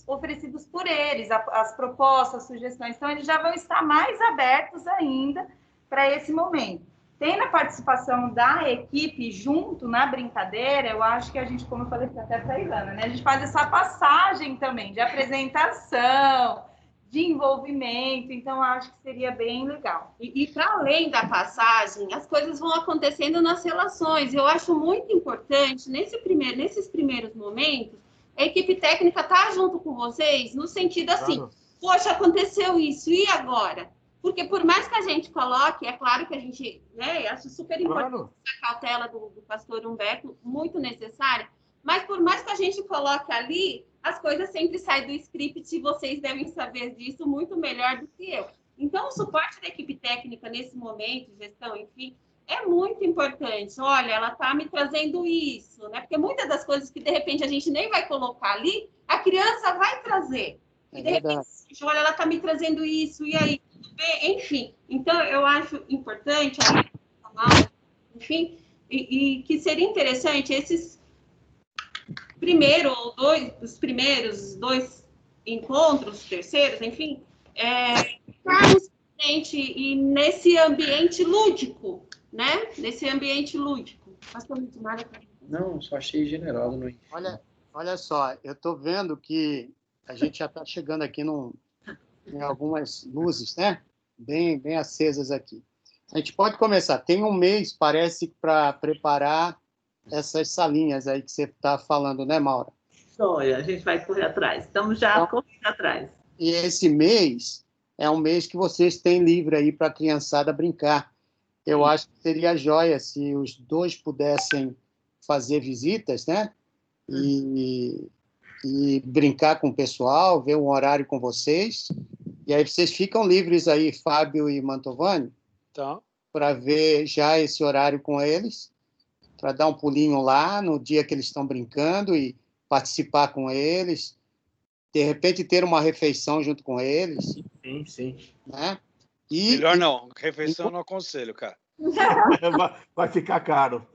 oferecidos por eles, as propostas, as sugestões. Então, eles já vão estar mais abertos ainda para esse momento. Tendo a participação da equipe junto na brincadeira, eu acho que a gente, como eu falei até para a Ivana, né? A gente faz essa passagem também de apresentação, de envolvimento, então acho que seria bem legal. E para além da passagem, as coisas vão acontecendo nas relações. Eu acho muito importante, nesses primeiros momentos, a equipe técnica tá junto com vocês, no sentido assim, claro. Poxa, aconteceu isso, e agora? Porque por mais que a gente coloque, é claro que a gente, né, acho super importante, claro. A cautela do pastor Humberto, muito necessária, mas por mais que a gente coloque ali, as coisas sempre saem do script e vocês devem saber disso muito melhor do que eu. Então, o suporte da equipe técnica nesse momento, gestão, enfim, é muito importante. Olha, ela está me trazendo isso, né? Porque muitas das coisas que, de repente, a gente nem vai colocar ali, a criança vai trazer. E, de repente, olha, ela está me trazendo isso, e aí, tudo bem? Enfim, então, eu acho importante, enfim, e que seria interessante esses... os primeiros dois encontros, terceiros, enfim, ficarmos presente e nesse ambiente lúdico, né? Nesse ambiente lúdico. Não, só achei generoso. Não... Olha só, eu estou vendo que a gente já está chegando aqui em algumas luzes, né? Bem acesas aqui. A gente pode começar. Tem um mês, parece, para preparar essas salinhas aí que você está falando, né, Maura? Olha, a gente vai correr atrás. Estamos já correndo atrás. E esse mês é um mês que vocês têm livre aí para a criançada brincar. Eu acho que seria joia se os dois pudessem fazer visitas, né? E brincar com o pessoal, ver um horário com vocês. E aí vocês ficam livres aí, Fábio e Mantovani, para ver já esse horário com eles, para dar um pulinho lá no dia que eles estão brincando e participar com eles, de repente ter uma refeição junto com eles. Sim. Né? Melhor não, refeição eu não aconselho, cara. Vai ficar caro.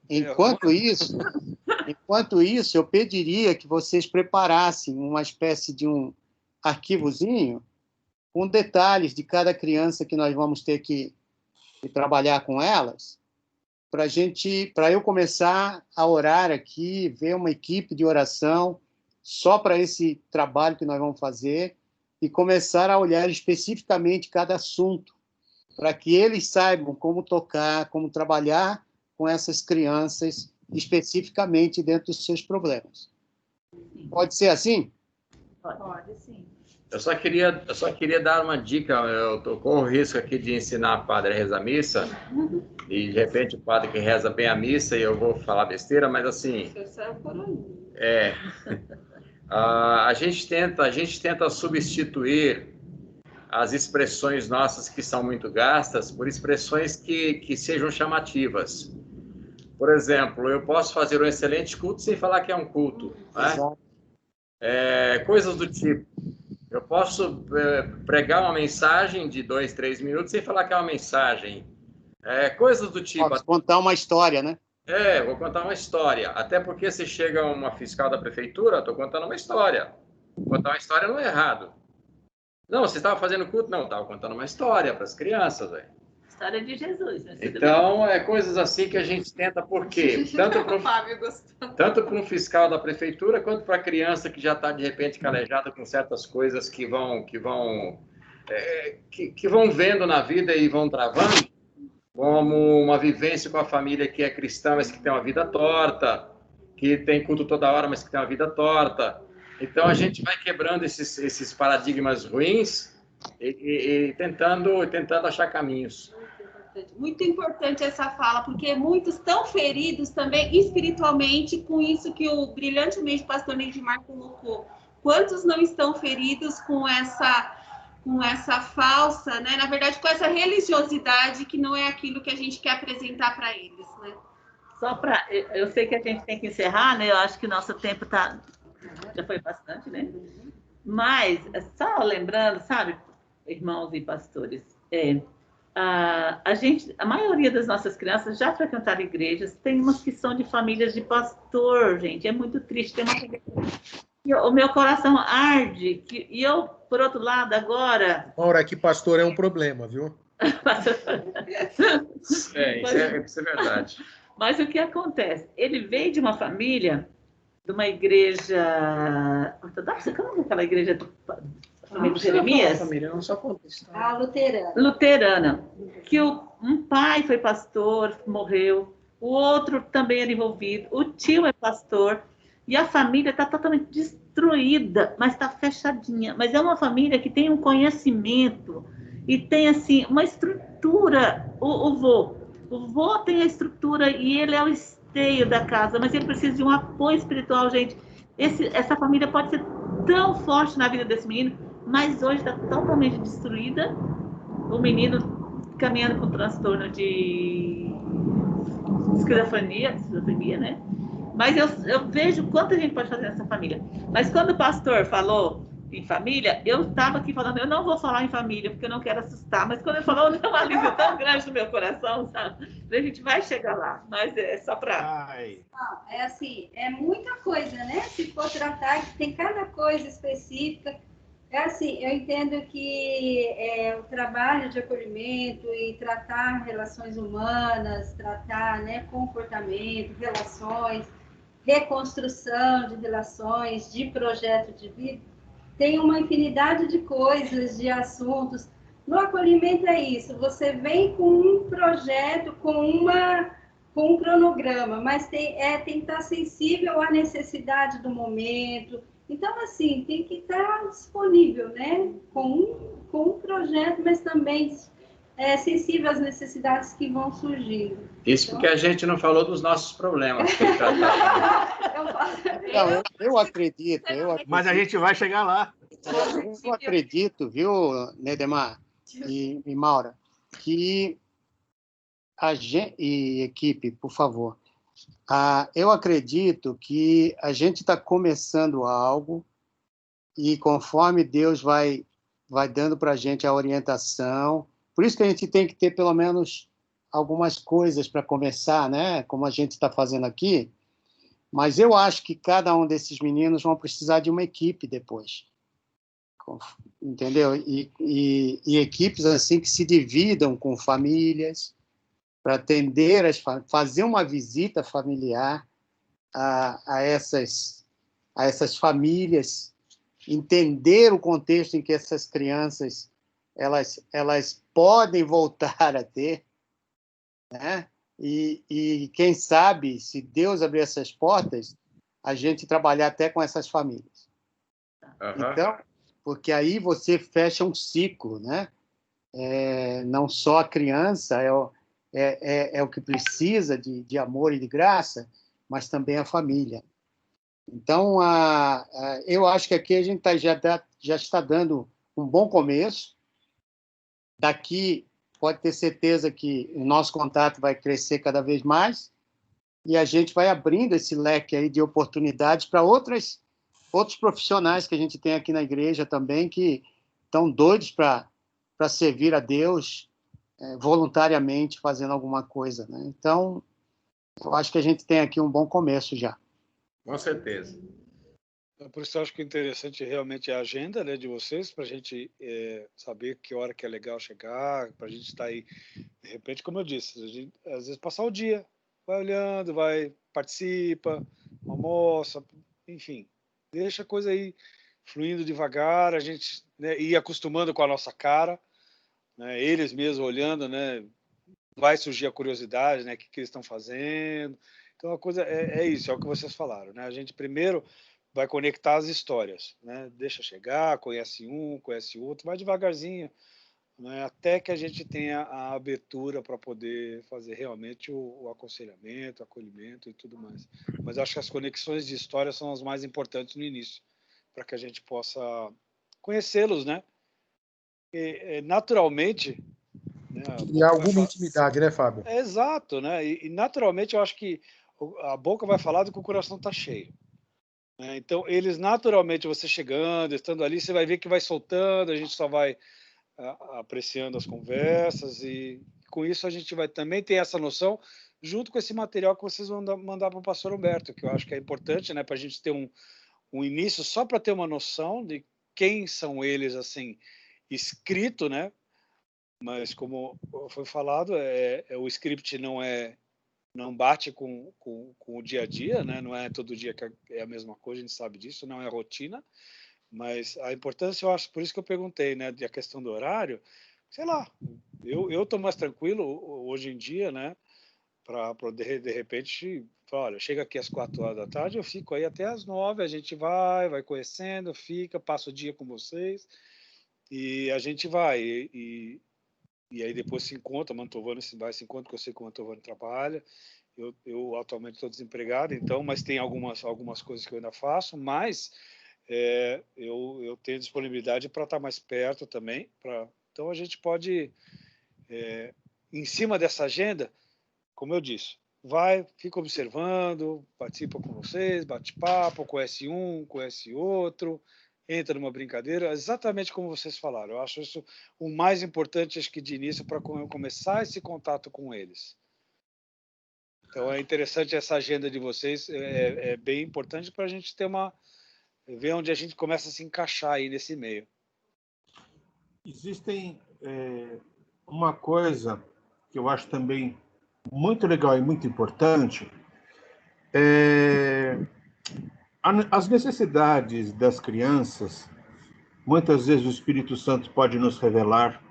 Enquanto isso, eu pediria que vocês preparassem uma espécie de um arquivozinho com detalhes de cada criança que nós vamos ter que trabalhar com elas, para eu começar a orar aqui, ver uma equipe de oração só para esse trabalho que nós vamos fazer e começar a olhar especificamente cada assunto, para que eles saibam como tocar, como trabalhar com essas crianças especificamente dentro dos seus problemas. Pode ser assim? Pode, sim. Eu só queria dar uma dica. Eu corro o risco aqui de ensinar o padre a rezar a missa, e de repente o padre que reza bem a missa e eu vou falar besteira, mas assim... a gente tenta substituir as expressões nossas que são muito gastas por expressões que sejam chamativas. Por exemplo, eu posso fazer um excelente culto sem falar que é um culto. Né? Coisas do tipo... Eu posso pregar uma mensagem de 2, 3 minutos sem falar que é uma mensagem. Coisas do tipo... Posso contar uma história, né? Vou contar uma história. Até porque se chega uma fiscal da prefeitura, estou contando uma história. Contar uma história não é errado. Não, você estava fazendo culto? Não, estava contando uma história para as crianças, velho. História de Jesus. Né? Então, é coisas assim que a gente tenta, por quê? Tanto para um fiscal da prefeitura, quanto para a criança que já está, de repente, calejada com certas coisas que vão vendo na vida e vão travando, como uma vivência com a família que é cristã, mas que tem uma vida torta, que tem culto toda hora, mas que tem uma vida torta. Então, a gente vai quebrando esses paradigmas ruins e tentando achar caminhos. Muito importante essa fala, porque muitos estão feridos também espiritualmente com isso que o brilhantemente pastor Neidmar colocou. Quantos não estão feridos com essa falsa, né? Na verdade, com essa religiosidade que não é aquilo que a gente quer apresentar para eles, né? Eu sei que a gente tem que encerrar, né? Eu acho que o nosso tempo já foi bastante, né? Mas, só lembrando, sabe, irmãos e pastores, a maioria das nossas crianças já frequentaram igrejas, tem umas que são de famílias de pastor, gente, é muito triste. Tem uma família... O meu coração arde, e eu, por outro lado, agora... Maura, que pastor é um problema, viu? Isso é verdade. Mas o que acontece? Ele veio de uma família, de uma igreja ortodoxa, como é aquela igreja do família de Jeremias? Família, não só contesta. Luterana. Luterana. Que um pai foi pastor, morreu, o outro também era envolvido, o tio é pastor, e a família está totalmente destruída, mas está fechadinha. Mas é uma família que tem um conhecimento e tem, assim, uma estrutura. O vô tem a estrutura e ele é o esteio da casa, mas ele precisa de um apoio espiritual, gente. Essa família pode ser tão forte na vida desse menino, mas hoje está totalmente destruída. O menino caminhando com transtorno de esquizofrenia, né? Mas eu vejo quanto a gente pode fazer nessa família. Mas quando o pastor falou em família, eu estava aqui falando, eu não vou falar em família, porque eu não quero assustar, mas quando ele falou, deu uma alívio tão grande no meu coração, sabe? A gente vai chegar lá, mas é só para... É assim, é muita coisa, né? Se for tratar, tem cada coisa específica. É assim, eu entendo que o trabalho de acolhimento e tratar relações humanas, tratar, né, comportamento, relações, reconstrução de relações, de projeto de vida, tem uma infinidade de coisas, de assuntos. No acolhimento é isso, você vem com um projeto, com um cronograma, mas tem que estar sensível à necessidade do momento. Então, assim, tem que estar disponível, né? Com um projeto, mas também sensível às necessidades que vão surgindo. Isso porque a gente não falou dos nossos problemas. Eu acredito. Mas a gente vai chegar lá. Eu acredito, viu, Nedemar e Maura, que a gente... E equipe, por favor. Eu acredito que a gente está começando algo e conforme Deus vai dando para a gente a orientação, por isso que a gente tem que ter pelo menos algumas coisas para começar, né? Como a gente está fazendo aqui, mas eu acho que cada um desses meninos vão precisar de uma equipe depois, entendeu? E equipes assim que se dividam com famílias, para atender, fazer uma visita familiar a essas famílias, entender o contexto em que essas crianças elas podem voltar a ter, né? E quem sabe, se Deus abrir essas portas, a gente trabalhar até com essas famílias. Uhum. Então, porque aí você fecha um ciclo, né? Não só a criança é o que precisa de amor e de graça, mas também a família. Então, eu acho que aqui a gente já está dando um bom começo. Daqui, pode ter certeza que o nosso contato vai crescer cada vez mais e a gente vai abrindo esse leque aí de oportunidades para outros profissionais que a gente tem aqui na igreja também, que estão doidos para servir a Deus, voluntariamente fazendo alguma coisa, né? Então, eu acho que a gente tem aqui um bom começo já. Com certeza. Por isso eu acho que o interessante realmente é a agenda, né, de vocês, para a gente saber que hora que é legal chegar, para a gente estar aí, de repente, como eu disse, a gente, às vezes passar o dia, vai olhando, vai, participa, almoça, enfim, deixa a coisa aí fluindo devagar, a gente, né, ir acostumando com a nossa cara, né, eles mesmos olhando, né, vai surgir a curiosidade, né, o que eles estão fazendo. Então a coisa é isso, é o que vocês falaram, né? A gente primeiro vai conectar as histórias, né? Deixa chegar, conhece um, conhece outro, vai devagarzinho, né? Até que a gente tenha a abertura para poder fazer realmente o aconselhamento, o acolhimento e tudo mais. Mas acho que as conexões de história são as mais importantes no início, para que a gente possa conhecê-los, né? E, naturalmente, né? E alguma intimidade, né, Fábio? Exato, né? E naturalmente eu acho que a boca vai falar do que o coração está cheio. Né? Então, eles naturalmente, você chegando, estando ali, você vai ver que vai soltando, a gente só vai apreciando as conversas e com isso a gente vai também ter essa noção, junto com esse material que vocês vão mandar para o pastor Humberto, que eu acho que é importante, né, para a gente ter um início, só para ter uma noção de quem são eles, assim, escrito, né? Mas como foi falado, o script não bate com o dia a dia, né? Não é todo dia que é a mesma coisa, a gente sabe disso, não é rotina, mas a importância, eu acho, por isso que eu perguntei, né, a questão do horário, sei lá, eu estou mais tranquilo hoje em dia, né, para poder, de repente, olha, chega aqui às 4 horas da tarde, eu fico aí até às 9, a gente vai conhecendo, fica, passa o dia com vocês, e a gente vai, e aí depois se encontra, Mantovani se encontra, porque eu sei que o Mantovani trabalha. Eu atualmente estou desempregado, então, mas tem algumas coisas que eu ainda faço, mas eu tenho disponibilidade para estar mais perto também. Então a gente pode, em cima dessa agenda, como eu disse, fica observando, participa com vocês, bate papo, conhece um, conhece outro, entra numa brincadeira, exatamente como vocês falaram. Eu acho isso o mais importante, acho que de início, para começar esse contato com eles. Então é interessante essa agenda de vocês, é bem importante para a gente ver onde a gente começa a se encaixar aí nesse meio. Existem uma coisa que eu acho também muito legal e muito importante, as necessidades das crianças. Muitas vezes o Espírito Santo pode nos revelar,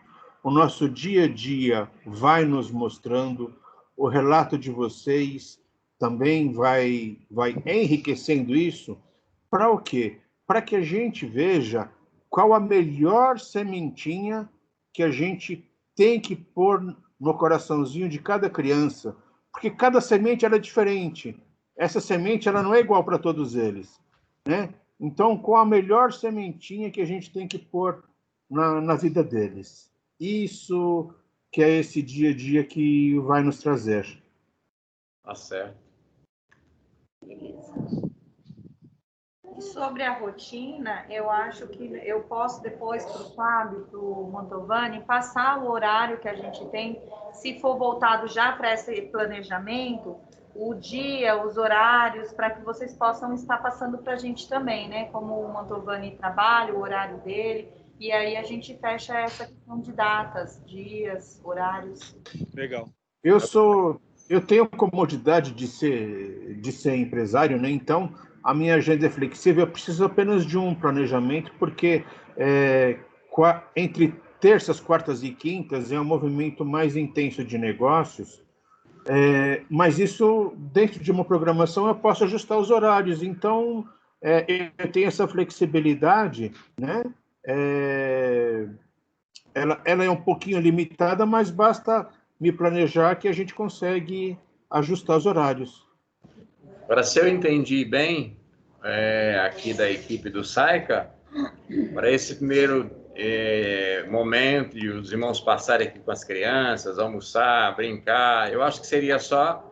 o nosso dia a dia vai nos mostrando, o relato de vocês também vai enriquecendo isso. Para o quê? Para que a gente veja qual a melhor sementinha que a gente tem que pôr no coraçãozinho de cada criança, porque cada semente ela é diferente. Essa semente ela não é igual para todos eles, né? Então, qual a melhor sementinha que a gente tem que pôr na vida deles? Isso que é esse dia a dia que vai nos trazer. Tá certo. Beleza. E sobre a rotina, eu acho que eu posso depois para o Fábio, para o Mantovani, passar o horário que a gente tem, se for voltado já para esse planejamento, o dia, os horários, para que vocês possam estar passando para a gente também, né? Como o Mantovani trabalha, o horário dele, e aí a gente fecha essa questão de datas, dias, horários. Legal. Eu tenho a comodidade de ser empresário, né? Então a minha agenda é flexível, eu preciso apenas de um planejamento, porque entre terças, quartas e quintas é um movimento mais intenso de negócios, mas isso, dentro de uma programação, eu posso ajustar os horários. Então, eu tenho essa flexibilidade, né? Ela é um pouquinho limitada, mas basta me planejar que a gente consegue ajustar os horários. Agora, se eu entendi bem, aqui da equipe do SAICA, para esse primeiro momento de os irmãos passarem aqui com as crianças, almoçar, brincar, eu acho que seria só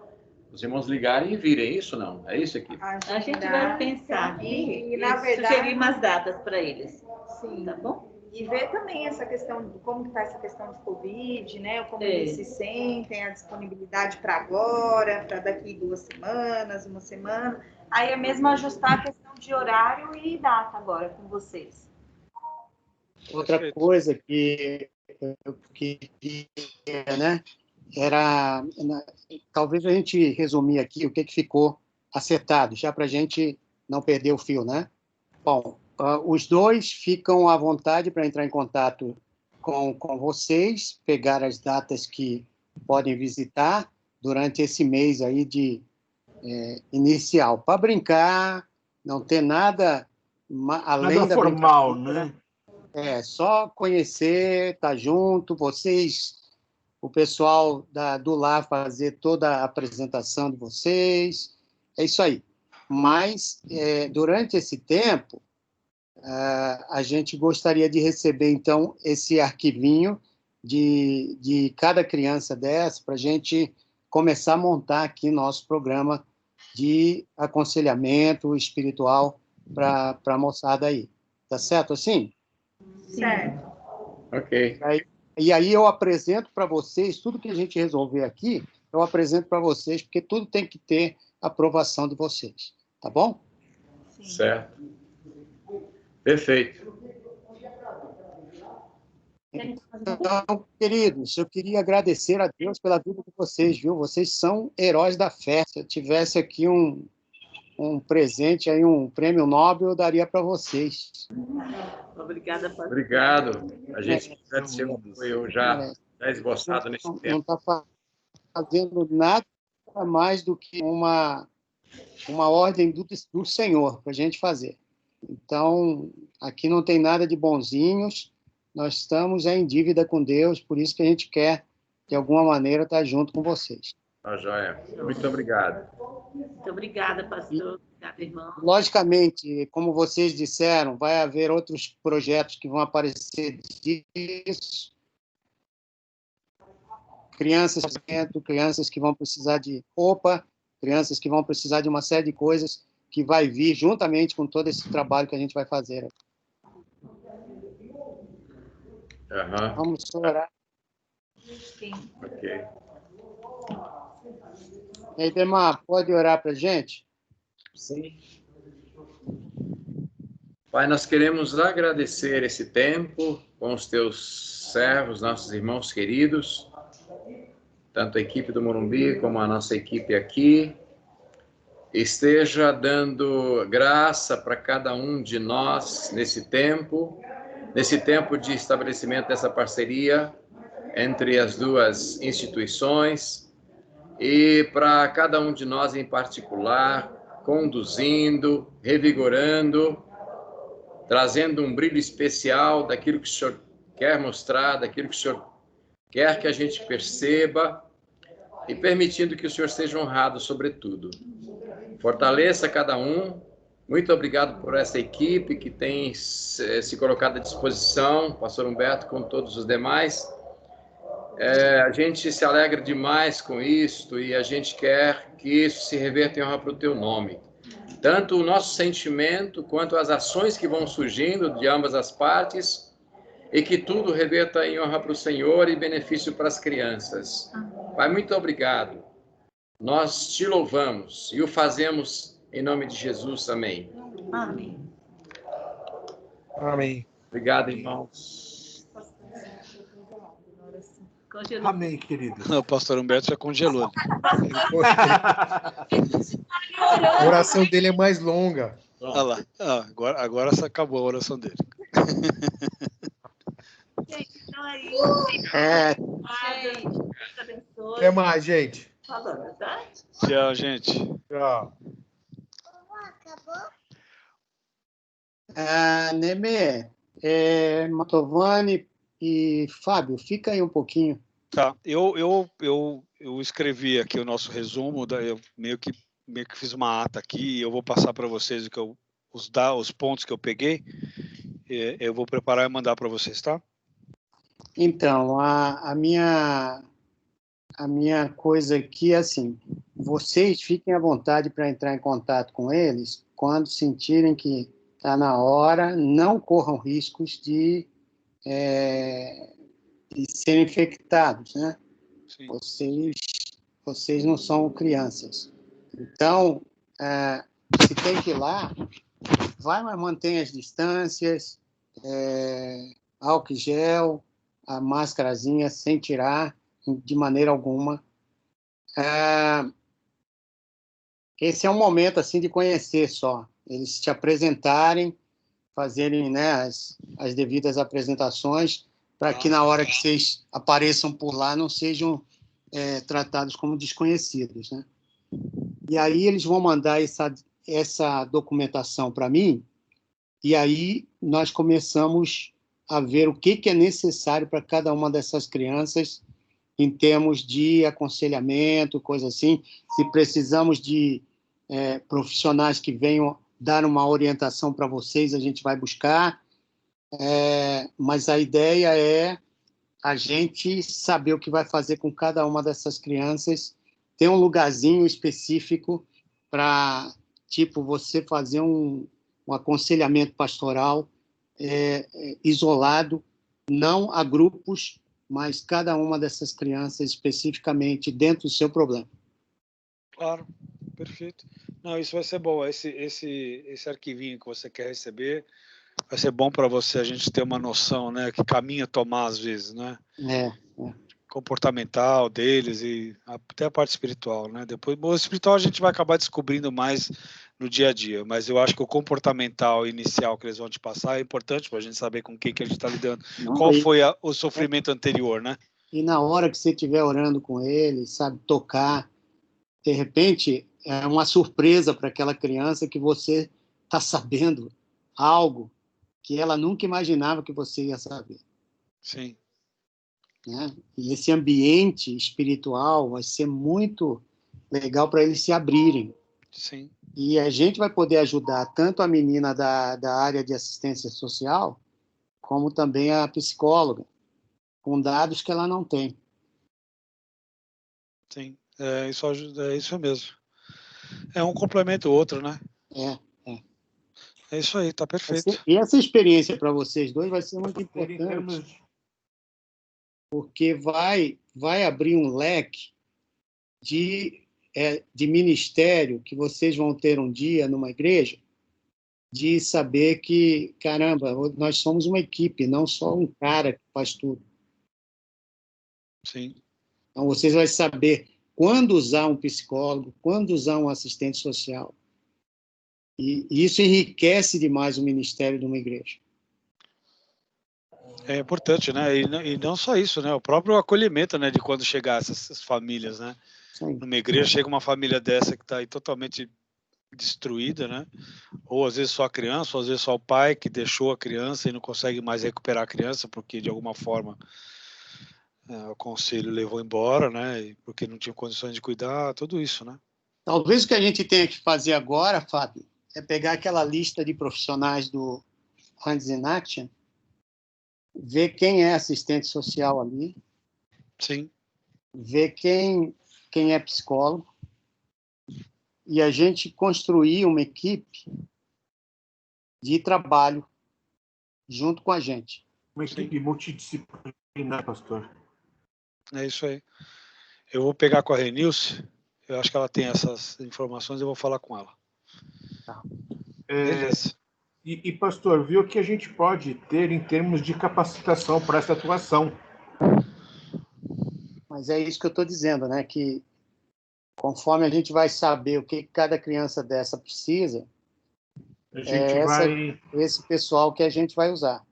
os irmãos ligarem e virem, isso não? É isso aqui? A gente vai pensar aqui e na verdade, sugerir umas datas para eles. Sim. Tá bom? E ver também essa questão, como está essa questão de Covid, né? Como eles se sentem, a disponibilidade para agora, para daqui 2 semanas, uma semana. Aí é mesmo ajustar a questão de horário e data agora com vocês. Outra Perfeito. coisa que eu queria, né, era, talvez a gente resumir aqui o que ficou acertado, já para a gente não perder o fio, né? Bom, os dois ficam à vontade para entrar em contato com vocês, pegar as datas que podem visitar durante esse mês aí de inicial, para brincar, não ter nada além Nada da formal, brincadeira. né? Só conhecer, estar junto, vocês, o pessoal do lar fazer toda a apresentação de vocês, é isso aí. Mas, durante esse tempo, a gente gostaria de receber, então, esse arquivinho de cada criança dessa, para a gente começar a montar aqui nosso programa de aconselhamento espiritual para a moçada aí. Tá certo assim? Certo. Ok. E aí eu apresento para vocês, tudo que a gente resolver aqui, eu apresento para vocês, porque tudo tem que ter aprovação de vocês. Tá bom? Sim. Certo. Perfeito. Então, queridos, eu queria agradecer a Deus pela vida de vocês, viu? Vocês são heróis da fé. Se eu tivesse aqui um presente, aí, um prêmio Nobel, eu daria para vocês. Obrigada, pastor. Obrigado. A gente agradeceu o apoio já esboçado nesse Não tempo. está fazendo nada mais do que uma ordem do Senhor para a gente fazer. Então, aqui não tem nada de bonzinhos, nós estamos em dívida com Deus, por isso que a gente quer, de alguma maneira, estar junto com vocês. Tá joia. Muito obrigado. Muito obrigada, pastor. Obrigada, irmão. Logicamente, como vocês disseram, vai haver outros projetos que vão aparecer disso. Crianças que vão precisar de roupa, crianças que vão precisar de uma série de coisas que vai vir juntamente com todo esse trabalho que a gente vai fazer. Aham. Vamos orar. Sim. Ok. E aí, Demar, pode orar para a gente? Sim. Pai, nós queremos agradecer esse tempo com os teus servos, nossos irmãos queridos, tanto a equipe do Morumbi como a nossa equipe aqui. Esteja dando graça para cada um de nós nesse tempo de estabelecimento dessa parceria entre as duas instituições, e para cada um de nós em particular, conduzindo, revigorando, trazendo um brilho especial daquilo que o Senhor quer mostrar, daquilo que o Senhor quer que a gente perceba, e permitindo que o Senhor seja honrado sobretudo. Fortaleça cada um. Muito obrigado por essa equipe que tem se colocado à disposição, pastor Humberto, com todos os demais. A gente se alegra demais com isto e a gente quer que isso se reverta em honra para o teu nome. Tanto o nosso sentimento quanto as ações que vão surgindo de ambas as partes, e que tudo reverta em honra para o Senhor e benefício para as crianças. Pai, muito obrigado. Nós te louvamos e o fazemos em nome de Jesus. Amém. Amém. Amém. Obrigado, irmãos. Congelou. Amém, querido. O pastor Humberto já congelou. A oração dele é mais longa. Olha lá. Agora acabou a oração dele. Gente, então é isso. Deus abençoe. Até mais, gente. Falando, tá? Tchau, gente. Tchau. Nemê, Mantovani e Fábio, fica aí um pouquinho. Tá. Eu escrevi aqui o nosso resumo, eu meio que fiz uma ata aqui, e eu vou passar para vocês os pontos que eu peguei. Eu vou preparar e mandar para vocês, tá? Então, a minha coisa aqui é assim, vocês fiquem à vontade para entrar em contato com eles quando sentirem que está na hora, não corram riscos de serem infectados, né? Sim. Vocês não são crianças. Então, se tem que ir lá, vai, mas mantém as distâncias, álcool em gel, a máscarazinha sem tirar de maneira alguma. Esse é um momento assim de conhecer só, eles te apresentarem, fazerem, né, as devidas apresentações, para que na hora que vocês apareçam por lá não sejam tratados como desconhecidos, né? E aí eles vão mandar essa documentação para mim, e aí nós começamos a ver o que é necessário para cada uma dessas crianças em termos de aconselhamento, coisa assim. Se precisamos de profissionais que venham dar uma orientação para vocês, a gente vai buscar. Mas a ideia é a gente saber o que vai fazer com cada uma dessas crianças, ter um lugarzinho específico para, tipo, você fazer um aconselhamento pastoral isolado, não a grupos, mas cada uma dessas crianças especificamente dentro do seu problema. Claro, perfeito. Não, isso vai ser bom. Esse arquivinho que você quer receber vai ser bom para você, a gente ter uma noção, né, que caminho tomar às vezes, né? Comportamental deles e até a parte espiritual, né? Depois, o espiritual a gente vai acabar descobrindo mais no dia a dia, mas eu acho que o comportamental inicial que eles vão te passar é importante para a gente saber com quem que a gente está lidando. Qual foi o sofrimento anterior, né? E na hora que você estiver orando com ele, sabe, tocar, de repente é uma surpresa para aquela criança que você está sabendo algo que ela nunca imaginava que você ia saber. Sim. Né? E esse ambiente espiritual vai ser muito legal para eles se abrirem. Sim. E a gente vai poder ajudar tanto a menina da área de assistência social, como também a psicóloga, com dados que ela não tem. Sim, isso ajuda, é isso mesmo. É um complemento o outro, né? É isso aí, tá perfeito. E essa experiência para vocês dois vai ser muito importante, porque vai abrir um leque de ministério que vocês vão ter um dia numa igreja, de saber que, caramba, nós somos uma equipe, não só um cara que faz tudo. Sim. Então, vocês vão saber quando usar um psicólogo, quando usar um assistente social. E isso enriquece demais o ministério de uma igreja. É importante, né? E não só isso, né? O próprio acolhimento, né? De quando chegar essas famílias, né? Sim. Numa igreja chega uma família dessa que está aí totalmente destruída, né? Ou às vezes só a criança, ou às vezes só o pai que deixou a criança e não consegue mais recuperar a criança porque de alguma forma o conselho levou embora, né? E porque não tinha condições de cuidar, tudo isso, né? Talvez o que a gente tenha que fazer agora, Fábio, é pegar aquela lista de profissionais do Hands in Action, ver quem é assistente social ali, sim, ver quem é psicólogo, e a gente construir uma equipe de trabalho junto com a gente. Uma equipe multidisciplinar, pastor. É isso aí. Eu vou pegar com a Renilce, eu acho que ela tem essas informações, eu vou falar com ela. Tá. Beleza. E, pastor, viu o que a gente pode ter em termos de capacitação para essa atuação? Mas é isso que eu estou dizendo, né? Que conforme a gente vai saber o que cada criança dessa precisa, a gente esse pessoal que a gente vai usar.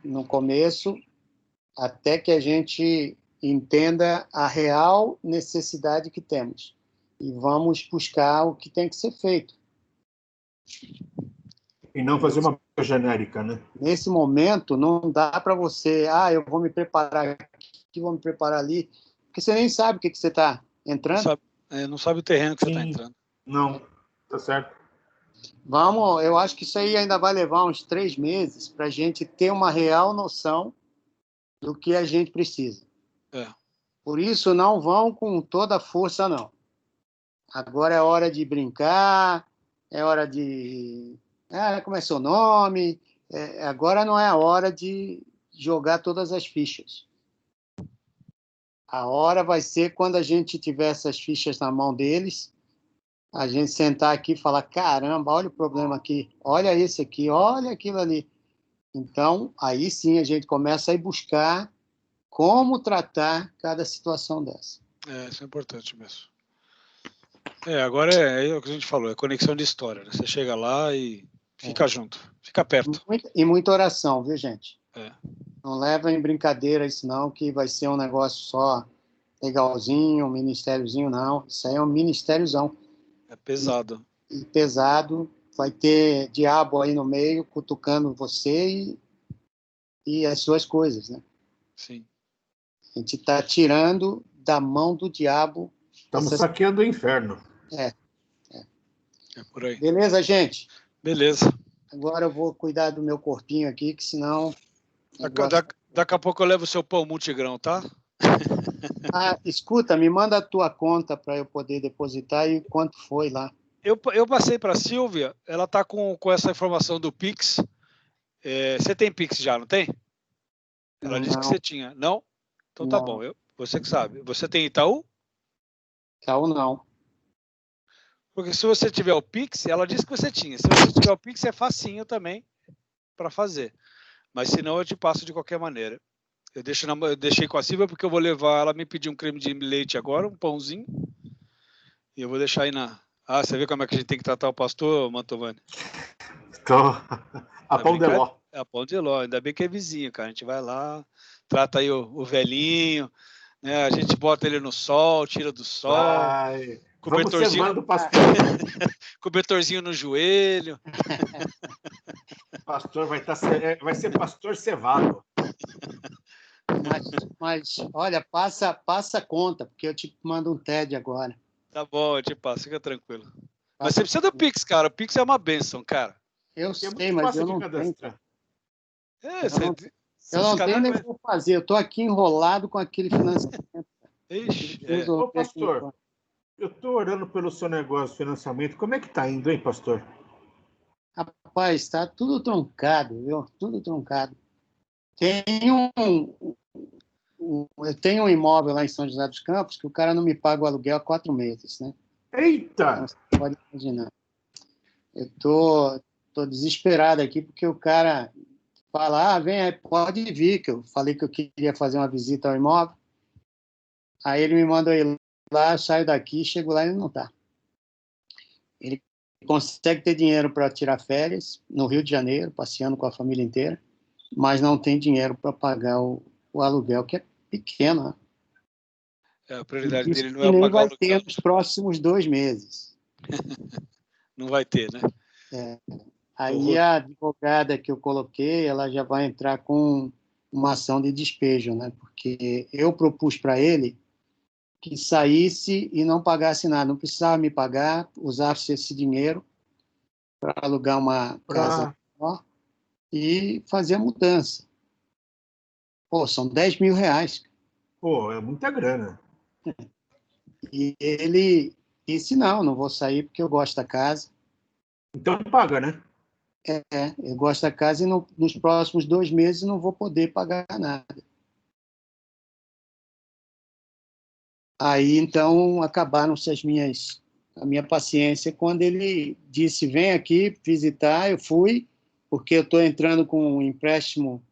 No começo, até que a gente entenda a real necessidade que temos. E vamos buscar o que tem que ser feito. E não fazer uma coisa genérica, né? Nesse momento, não dá para você, eu vou me preparar aqui, vou me preparar ali, porque você nem sabe o que você está entrando. Não sabe o terreno que você está entrando. Não, tá certo. Eu acho que isso aí ainda vai levar uns 3 meses para a gente ter uma real noção do que a gente precisa. Por isso, não vão com toda a força, não. Agora é hora de brincar, é hora de... como é seu nome? Agora não é a hora de jogar todas as fichas. A hora vai ser quando a gente tiver essas fichas na mão deles, a gente sentar aqui e falar, caramba, olha o problema aqui, olha esse aqui, olha aquilo ali. Então, aí sim a gente começa a ir buscar como tratar cada situação dessa. Isso é importante mesmo. Agora é o que a gente falou, é conexão de história, né? Você chega lá e fica junto, fica perto. E muita oração, viu, gente? É. Não leva em brincadeira isso não, que vai ser um negócio só legalzinho, um ministériozinho, não. Isso aí é um ministériozão. É pesado. E pesado, vai ter diabo aí no meio, cutucando você e as suas coisas, né? Sim. A gente está tirando da mão do diabo. Estamos saqueando o inferno. É por aí. Beleza, gente? Beleza. Agora eu vou cuidar do meu corpinho aqui, que senão... Daqui a pouco eu levo o seu pão multigrão, tá? Escuta, me manda a tua conta para eu poder depositar e quanto foi lá. Eu passei para a Silvia, ela está com essa informação do Pix. Você tem Pix já, não tem? Ela disse que você tinha. Não? Então tá bom, você que sabe. Você tem Itaú? Itaú não. Porque se você tiver o Pix, ela disse que você tinha. Se você tiver o Pix, é facinho também para fazer. Mas se não, eu te passo de qualquer maneira. Eu deixei com a Silvia porque eu vou levar. Ela me pediu um creme de leite agora, um pãozinho. E eu vou deixar aí na... você vê como é que a gente tem que tratar o pastor, Mantovani? A pão de ló. É a pão de ló. Ainda bem que é vizinho, cara. A gente vai lá, trata aí o velhinho, né? A gente bota ele no sol, tira do sol. Cobertorzinho, cobertorzinho no joelho. Pastor vai ser pastor cevado. Mas olha, passa a conta, porque eu te mando um TED agora. Tá bom, eu te passo, fica tranquilo. Mas você precisa do Pix, cara. O Pix é uma bênção, cara. Eu sei, mas eu não tenho. Eu não tenho nem vou fazer. Eu estou aqui enrolado com aquele financiamento. Ixi, Ô, pastor, eu estou orando pelo seu negócio de financiamento. Como é que está indo, hein, pastor? Rapaz, está tudo truncado, viu? Tudo truncado. Eu tenho um imóvel lá em São José dos Campos que o cara não me paga o aluguel há 4 meses, né? Eita! Então, você pode imaginar. Eu tô desesperado aqui porque o cara fala, vem aí, pode vir, que eu falei que eu queria fazer uma visita ao imóvel. Aí ele me mandou ir lá, eu saio daqui, chego lá e ele não está. Ele consegue ter dinheiro para tirar férias no Rio de Janeiro, passeando com a família inteira, mas não tem dinheiro para pagar o aluguel, que é pequeno. Né? A prioridade dele não é nem pagar vai o aluguel. ter nos próximos 2 meses. Não vai ter, né? Aí a advogada que eu coloquei, ela já vai entrar com uma ação de despejo, né? Porque eu propus para ele que saísse e não pagasse nada, não precisava me pagar, usasse esse dinheiro para alugar uma casa maior e fazer a mudança. Pô, são R$10 mil. Pô, é muita grana. E ele disse, não vou sair porque eu gosto da casa. Então paga, né? Eu gosto da casa e nos próximos 2 meses não vou poder pagar nada. Aí, então, acabaram-se a minha paciência quando ele disse, vem aqui visitar. Eu fui, porque eu estou entrando com um empréstimo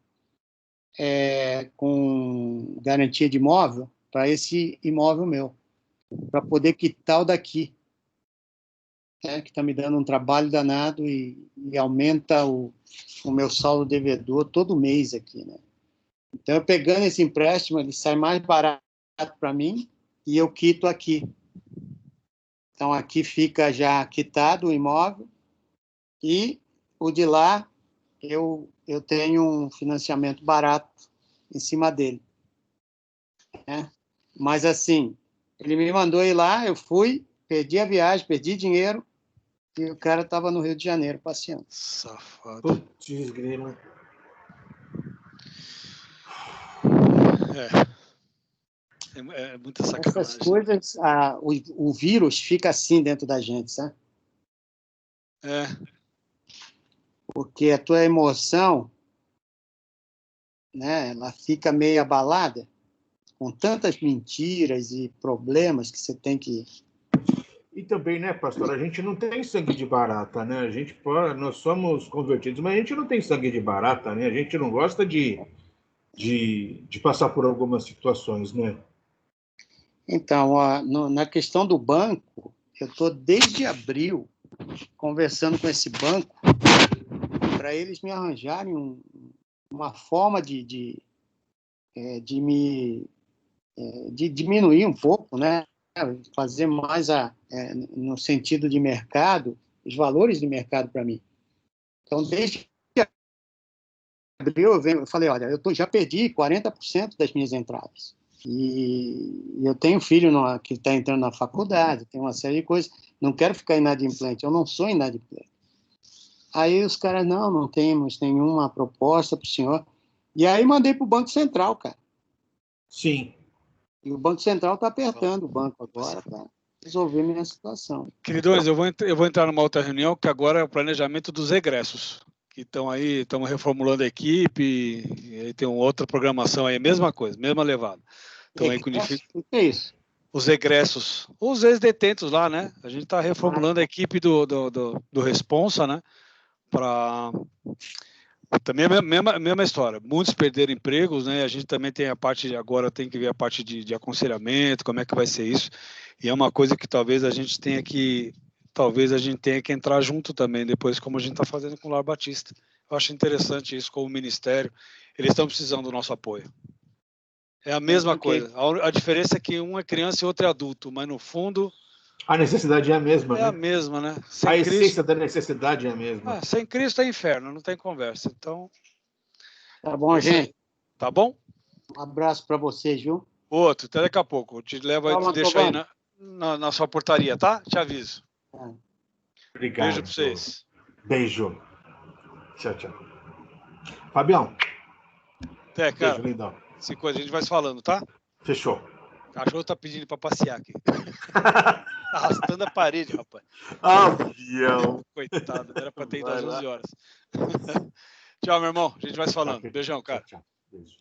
com garantia de imóvel para esse imóvel meu, para poder quitar o daqui, que está me dando um trabalho danado e aumenta o meu saldo devedor todo mês aqui, né? Então, eu pegando esse empréstimo, ele sai mais barato para mim e eu quito aqui. Então, aqui fica já quitado o imóvel e o de lá eu tenho um financiamento barato em cima dele. Né? Mas, assim, ele me mandou ir lá, eu fui, perdi a viagem, perdi dinheiro e o cara estava no Rio de Janeiro passeando. Safado. Putz, grilo. É muita sacanagem. Essas coisas, o vírus fica assim dentro da gente, sabe? Porque a tua emoção, né, ela fica meio abalada com tantas mentiras e problemas que você tem que também, né, pastor, a gente não tem sangue de barata, né? Nós somos convertidos, mas a gente não tem sangue de barata, né? A gente não gosta de passar por algumas situações, né? Então, na questão do banco, eu estou desde abril conversando com esse banco para eles me arranjarem uma forma de diminuir um pouco, né? Fazer mais no sentido de mercado, os valores de mercado para mim. Então, desde abril, eu falei, olha, já perdi 40% das minhas entradas. E eu tenho filho que está entrando na faculdade, tem uma série de coisas. Não quero ficar inadimplente, eu não sou inadimplente. Aí os caras, não temos nenhuma proposta para o senhor. E aí mandei para o Banco Central, cara. Sim. E o Banco Central está apertando o banco agora para resolver minha situação. Queridões, eu vou entrar numa outra reunião, que agora é o planejamento dos egressos, que estão aí, estamos reformulando a equipe, e aí tem uma outra programação aí, mesma coisa, mesma levada. Então, aí, O que é isso? Os egressos, os ex-detentos lá, né? A gente está reformulando a equipe do Responsa, né? Para... Também é a mesma história. Muitos perderam empregos, né? A gente também tem agora tem que ver a parte de aconselhamento, como é que vai ser isso. E é uma coisa que talvez a gente tenha que entrar junto também depois, como a gente está fazendo com o Lar Batista. Eu acho interessante isso com o Ministério. Eles estão precisando do nosso apoio. É a mesma coisa. A diferença é que um é criança e outro é adulto, mas no fundo... A necessidade é a mesma, né? É a mesma, né? A essência da necessidade é a mesma. Sem Cristo é inferno, não tem conversa. Então... Tá bom, gente. Tá bom? Um abraço para vocês, viu? Outro, até daqui a pouco. Eu te levo aí, te deixo aí na sua portaria, tá? Te aviso. Obrigado. Beijo para vocês. Beijo. Tchau, tchau. Fabião. Até, cara. Beijo, lindão. Se coisa, a gente vai se falando, tá? Fechou. O cachorro tá pedindo para passear aqui. Arrastando a parede, rapaz. Fabião. Coitado, era para ter ido às 11 horas. Tchau, meu irmão. A gente vai se falando. Beijão, cara. Tchau. Beijo.